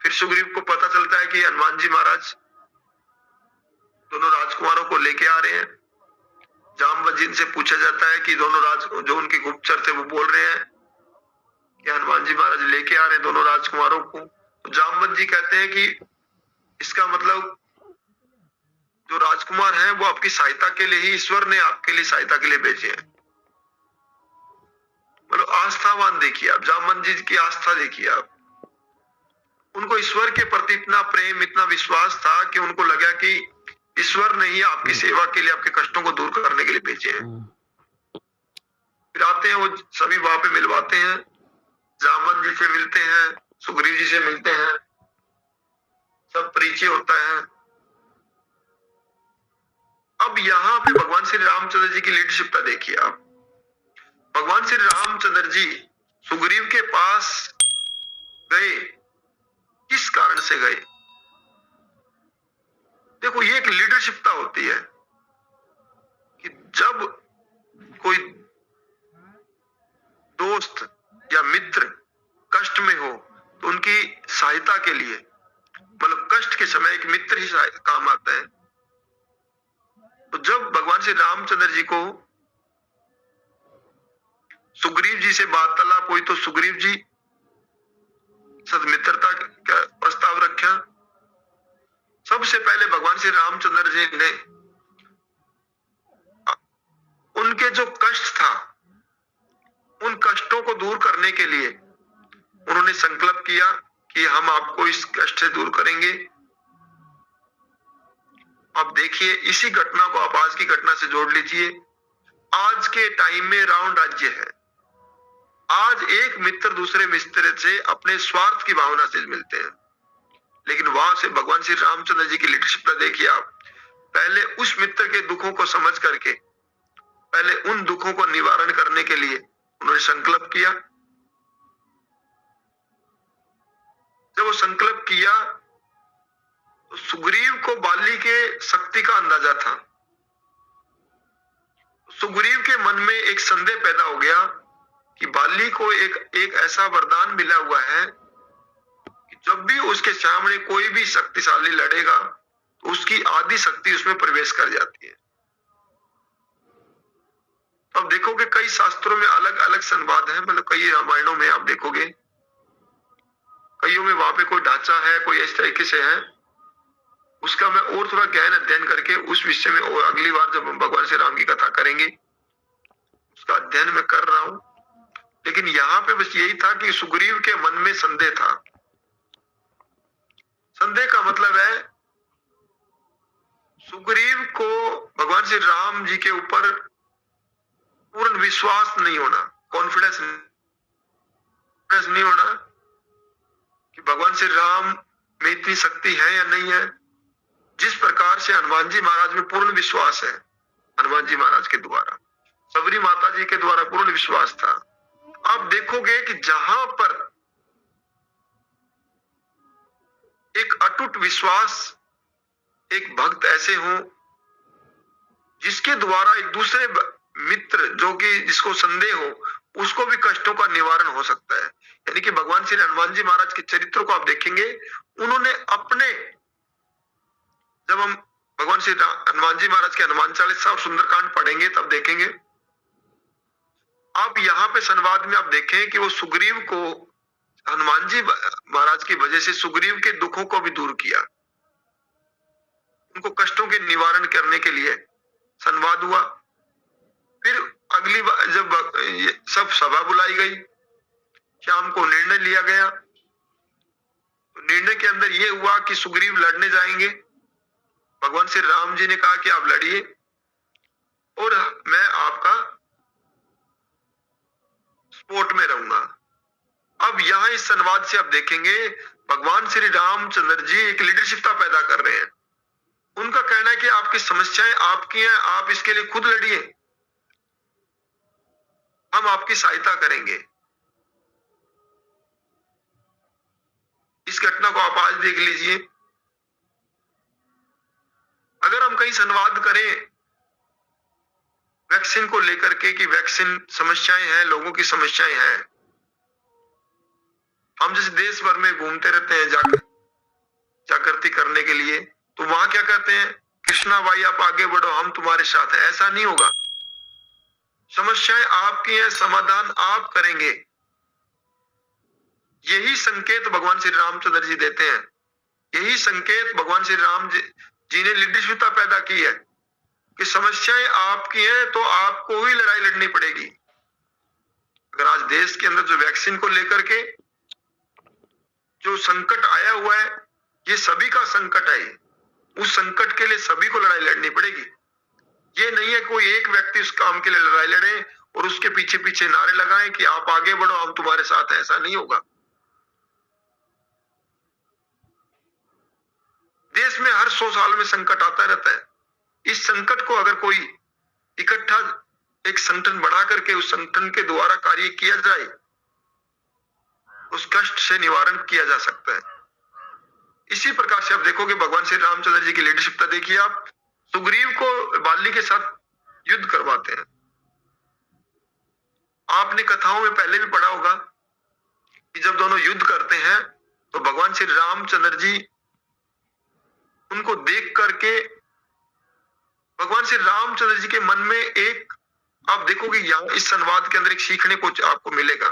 फिर सुग्रीव को पता चलता है कि हनुमान जी महाराज दोनों राजकुमारों को लेके आ रहे हैं। जामवंत जी से पूछा जाता है कि दोनों जो उनके गुप्तचर थे वो बोल रहे हैं कि हनुमान जी महाराज लेके आ रहे हैं दोनों राजकुमारों को। तो जामवंत जी कहते हैं कि इसका मतलब जो राजकुमार हैं वो आपकी सहायता के लिए ही, ईश्वर ने आपके लिए सहायता के लिए भेजे हैं। मतलब आस्थावान देखिए आप, जामवंत जी की आस्था देखिए आप। उनको ईश्वर के प्रति इतना प्रेम, इतना विश्वास था कि उनको लगा कि ईश्वर ने ही आपकी सेवा के लिए, आपके कष्टों को दूर करने के लिए भेजे हैं। फिर आते हैं, वो सभी वहां पे मिलवाते हैं, जामवंत जी से मिलते हैं, सुग्रीव जी से मिलते हैं, सब परिचय होता है। अब यहाँ पे भगवान श्री रामचंद्र जी की लीडरशिपता देखिए आप। भगवान श्री रामचंद्र जी सुग्रीव के पास गए, किस कारण से गए? देखो ये एक लीडरशिपता होती है कि जब कोई दोस्त या मित्र कष्ट में हो तो उनकी सहायता के लिए, मतलब कष्ट के समय एक मित्र ही काम आता है। तो जब भगवान श्री रामचंद्र जी को सुग्रीव जी से वार्तालाप हुई तो सुग्रीव जी सदमित्रता का प्रस्ताव रखा। सबसे पहले भगवान श्री रामचंद्र जी ने उनके जो कष्ट था उन कष्टों को दूर करने के लिए उन्होंने संकल्प किया कि हम आपको इस कष्ट से दूर करेंगे। अब देखिए इसी घटना को आप आज की घटना से जोड़ लीजिए। आज के टाइम में रावण राज्य है। आज एक मित्र दूसरे मित्र से अपने स्वार्थ की भावना से मिलते हैं, लेकिन वहां से भगवान श्री रामचंद्र जी की लीडरशिप देखिए आप। पहले उस मित्र के दुखों को समझ करके, पहले उन दुखों को निवारण करने के लिए उन्होंने संकल्प किया। जब वो संकल्प किया तो सुग्रीव को बाली के शक्ति का अंदाजा था। सुग्रीव के मन में एक संदेह पैदा हो गया कि बाली को एक ऐसा वरदान मिला हुआ है कि जब भी उसके सामने कोई भी शक्तिशाली लड़ेगा तो उसकी आधी शक्ति उसमें प्रवेश कर जाती है। अब देखोगे कई शास्त्रों में अलग अलग संवाद है, मतलब कई रामायणों में आप देखोगे, कईयों में वहां पे कोई ढांचा है, कोई इस तरीके से है। उसका मैं और थोड़ा गहन अध्ययन करके उस विषय में और अगली बार जब हम भगवान श्री राम की कथा करेंगे उसका अध्ययन मैं कर रहा हूं। लेकिन यहाँ पे बस यही था कि सुग्रीव के मन में संदेह था। संदेह का मतलब है सुग्रीव को भगवान श्री राम जी के ऊपर पूर्ण विश्वास नहीं होना, कॉन्फिडेंस नहीं होना कि भगवान श्री राम में इतनी शक्ति है या नहीं है। जिस प्रकार से हनुमान जी महाराज में पूर्ण विश्वास है, हनुमान जी महाराज के द्वारा, सबरी माता जी के द्वारा पूर्ण विश्वास था। आप देखोगे कि जहां पर एक अटूट विश्वास, एक भक्त ऐसे हो जिसके द्वारा एक दूसरे मित्र जो कि जिसको संदेह हो उसको भी कष्टों का निवारण हो सकता है। यानी कि भगवान श्री हनुमान जी महाराज के चरित्र को आप देखेंगे, उन्होंने अपने, जब हम भगवान श्री हनुमान जी महाराज के हनुमान चालीसा और सुंदरकांड पढ़ेंगे तब देखेंगे। आप यहाँ पे संवाद में आप देखें कि वो सुग्रीव को, हनुमान जी महाराज की वजह से सुग्रीव के दुखों को भी दूर किया, उनको कष्टों के निवारण करने के लिए संवाद हुआ। फिर अगली बार जब ये सब सभा बुलाई गई, शाम को निर्णय लिया गया, तो निर्णय के अंदर ये हुआ कि सुग्रीव लड़ने जाएंगे। भगवान श्री राम जी ने कहा कि आप लड़िए और मैं आपका सपोर्ट में रहूंगा। अब यहाँ इस संवाद से आप देखेंगे भगवान श्री रामचंद्र जी एक लीडरशिपता पैदा कर रहे हैं। उनका कहना है कि आपकी समस्याएं आपकी हैं, आप इसके लिए खुद लड़िए, हम आपकी सहायता करेंगे। इस घटना को आप आज देख लीजिए। अगर हम कहीं संवाद करें वैक्सीन को लेकर के कि वैक्सीन समस्याएं हैं, लोगों की समस्याएं हैं, हम जैसे देश भर में घूमते रहते हैं जागृति करने के लिए, तो वहां क्या कहते हैं, कृष्णा भाई आप आगे बढ़ो, हम तुम्हारे साथ हैं। ऐसा नहीं होगा। समस्याएं आपकी हैं, समाधान आप करेंगे। यही संकेत भगवान श्री रामचंद्र जी देते हैं। यही संकेत भगवान श्री राम जी ने लीडरशिपता पैदा की है कि समस्याएं आपकी हैं तो आपको ही लड़ाई लड़नी पड़ेगी। अगर आज देश के अंदर जो वैक्सीन को लेकर के जो संकट आया हुआ है, ये सभी का संकट है। उस संकट के लिए सभी को लड़ाई लड़नी पड़ेगी। ये नहीं है कोई एक व्यक्ति उस काम के लिए लड़ाई लड़े और उसके पीछे पीछे नारे लगाएं कि आप आगे बढ़ो, हम तुम्हारे साथ हैं। ऐसा नहीं होगा। देश में हर 100 साल में संकट आता रहता है। इस संकट को अगर कोई इकट्ठा एक संगठन बना करके उस संगठन के द्वारा कार्य किया जाए, उस कष्ट से निवारण किया जा सकता है। इसी प्रकार से आप देखोगे भगवान श्री रामचंद्र जी की लीडरशिपता देखिए। आप सुग्रीव को बाली के साथ युद्ध करवाते हैं। आपने कथाओं में पहले भी पढ़ा होगा कि जब दोनों युद्ध करते हैं तो भगवान श्री रामचंद्र जी उनको देख करके भगवान श्री रामचंद्र जी के मन में एक, आप देखोगे यहाँ इस संवाद के अंदर एक सीखने को आपको मिलेगा।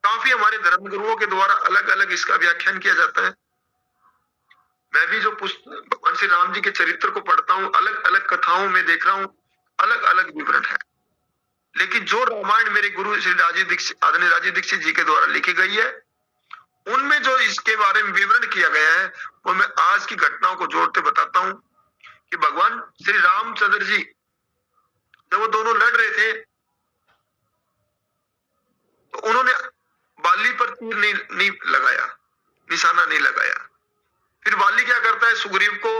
काफी हमारे धर्मगुरुओं के द्वारा अलग अलग इसका व्याख्यान किया जाता है। मैं भी जो भगवान श्री राम जी के चरित्र को पढ़ता हूँ, अलग अलग कथाओं में देख रहा हूँ अलग अलग विवरण है। लेकिन जो रामायण मेरे गुरु श्री राजीव दीक्षित, आदरणीय राजीव दीक्षित जी के द्वारा लिखी गई है, उनमें जो इसके बारे में विवरण किया गया है वो मैं आज की घटनाओं को जोड़ते बताता हूं कि भगवान श्री रामचंद्र जी जब वो दोनों लड़ रहे थे तो उन्होंने बाली पर तीर नहीं लगाया, निशाना नहीं लगाया। फिर बाली क्या करता है, सुग्रीव को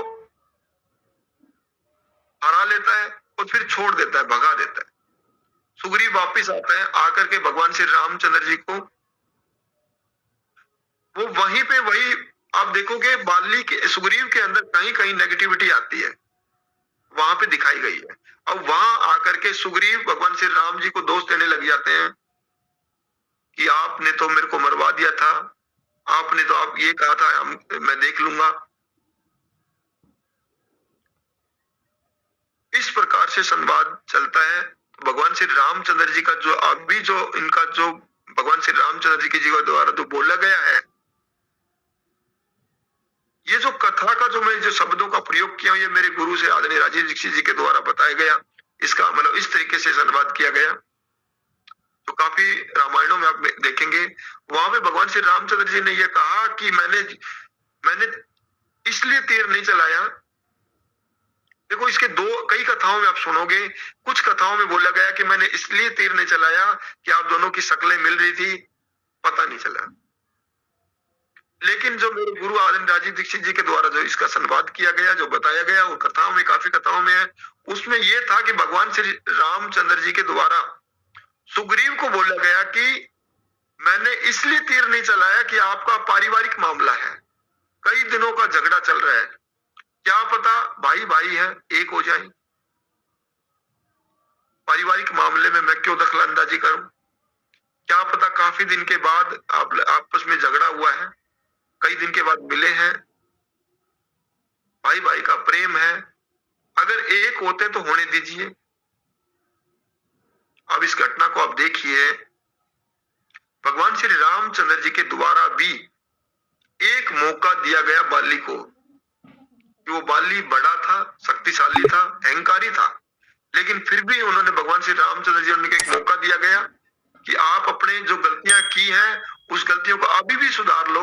हरा लेता है और फिर छोड़ देता है, भगा देता है। सुग्रीव वापिस आता है, आकर के भगवान श्री रामचंद्र जी को वो वहीं पे वही आप देखोगे बाली के सुग्रीव के अंदर कहीं कहीं नेगेटिविटी आती है, वहां पे दिखाई गई है। अब वहां आकर के सुग्रीव भगवान श्री राम जी को दोष देने लग जाते हैं कि आपने तो मेरे को मरवा दिया था, आपने तो आप ये कहा था मैं देख लूंगा। इस प्रकार से संवाद चलता है। भगवान श्री रामचंद्र जी का जो अभी जो इनका जो भगवान श्री रामचंद्र जी के जीवन द्वारा जो बोला गया है, ये जो कथा का जो मैं जो शब्दों का प्रयोग किया ये मेरे गुरु से आदरणीय राजीव दीक्षित जी के द्वारा बताया गया। इसका मतलब इस तरीके से संवाद किया गया। तो काफी रामायणों में आप देखेंगे वहां पे भगवान श्री रामचंद्र जी ने यह कहा कि मैंने इसलिए तीर नहीं चलाया। देखो इसके कई कथाओं में आप सुनोगे, कुछ कथाओं में बोला गया कि मैंने इसलिए तीर नहीं चलाया कि आप दोनों की शक्लें मिल रही थी, पता नहीं चला। लेकिन जो मेरे गुरु आदरणीय राजीव दीक्षित जी के द्वारा जो इसका संवाद किया गया, जो बताया गया, वो कथाओं में काफी कथाओं में है। उसमें यह था कि भगवान श्री रामचंद्र जी के द्वारा सुग्रीव को बोला गया कि मैंने इसलिए तीर नहीं चलाया कि आपका पारिवारिक मामला है, कई दिनों का झगड़ा चल रहा है, क्या पता भाई भाई है एक हो जाए, पारिवारिक मामले में मैं क्यों दखल अंदाजी करूं। क्या पता काफी दिन के बाद आप आपस में झगड़ा हुआ है, कई दिन के बाद मिले हैं, भाई भाई का प्रेम है, अगर एक होते तो होने दीजिए। अब इस घटना को आप देखिए, भगवान श्री रामचंद्र जी के द्वारा भी एक मौका दिया गया बाली को, कि वो बाली बड़ा था, शक्तिशाली था, अहंकारी था, लेकिन फिर भी उन्होंने भगवान श्री रामचंद्र जी उन्हें एक मौका दिया गया कि आप अपने जो गलतियां की हैं उस गलतियों को अभी भी सुधार लो।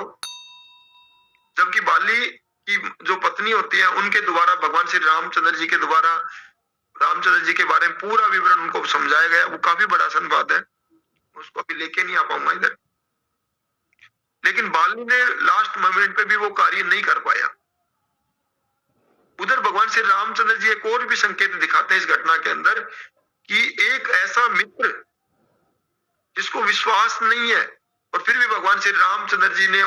जबकि बाली की जो पत्नी होती है उनके द्वारा भगवान श्री रामचंद्र जी के द्वारा रामचंद्र जी के बारे में पूरा विवरण उनको समझाया गया, वो काफी बड़ा संवाद है, उसको अभी लेके नहीं आ पाऊंगा इधर। लेकिन बाली ने लास्ट मोमेंट पे भी वो कार्य नहीं कर पाया। उधर भगवान श्री रामचंद्र जी एक और भी संकेत दिखाते हैं इस घटना के अंदर, कि एक ऐसा मित्र जिसको विश्वास नहीं है और फिर भी भगवान श्री रामचंद्र जी ने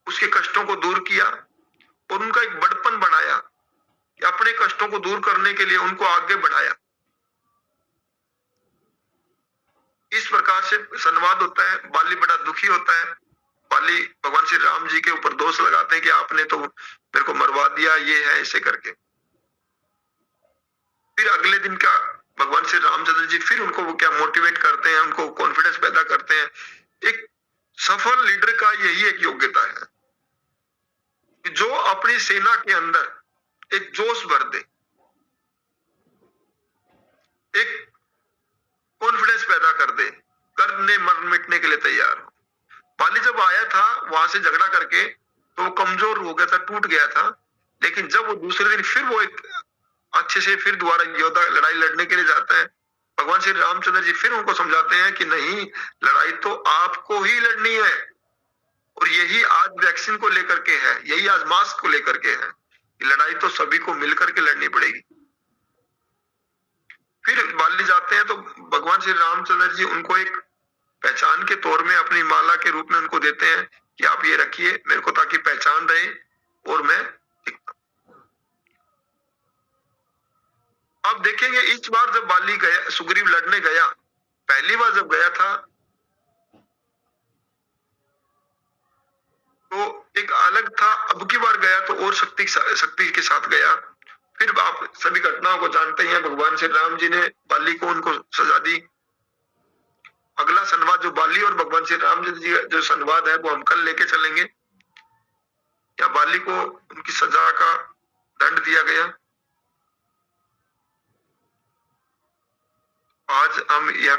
उसके कष्टों को दूर किया और उनका एक बड़पन बनाया, कि अपने कष्टों को दूर करने के लिए उनको आगे बढ़ाया। इस प्रकार से संवाद होता है। बाली बड़ा दुखी होता है, बाली भगवान श्री राम जी के ऊपर दोष लगाते हैं कि आपने तो मेरे को मरवा दिया, ये है ऐसे करके। फिर अगले दिन का भगवान श्री रामचंद्र जी फिर उनको वो क्या मोटिवेट करते हैं, उनको कॉन्फिडेंस पैदा करते हैं। एक सफल लीडर का यही एक योग्यता है कि जो अपनी सेना के अंदर एक जोश भर दे, एक कॉन्फिडेंस पैदा कर दे, करने मर मिटने के लिए तैयार हो। बाली जब आया था वहां से झगड़ा करके तो वो कमजोर हो गया था, टूट गया था, लेकिन जब वो दूसरे दिन फिर वो एक अच्छे से फिर दोबारा योद्धा लड़ाई लड़ने के लिए जाता है, भगवान श्री रामचंद्र जी फिर उनको समझाते हैं कि नहीं, लड़ाई तो आपको ही लड़नी है, और यही आज वैक्सीन को लेकर के है, यही आज मास्क को लेकर के है, कि लड़ाई तो सभी को मिलकर के लड़नी पड़ेगी। फिर बाली जाते हैं तो भगवान श्री रामचंद्र जी उनको एक पहचान के तौर में अपनी माला के रूप में उनको देते हैं कि आप ये रखिए मेरे को, ताकि पहचान रहे और मैं दिखता। अब देखेंगे इस बार जब बाली गया, सुग्रीव लड़ने गया, पहली बार जब गया था तो एक अलग था, अब की बार गया तो और शक्ति के साथ गया। फिर आप सभी घटनाओं को जानते हैं, भगवान श्री राम जी ने बाली को उनको सजा दी। अगला संवाद जो बाली और भगवान श्री राम जी जो संवाद है वो हम कल लेके चलेंगे। या बाली को उनकी सजा का दंड दिया गया। आज हम यह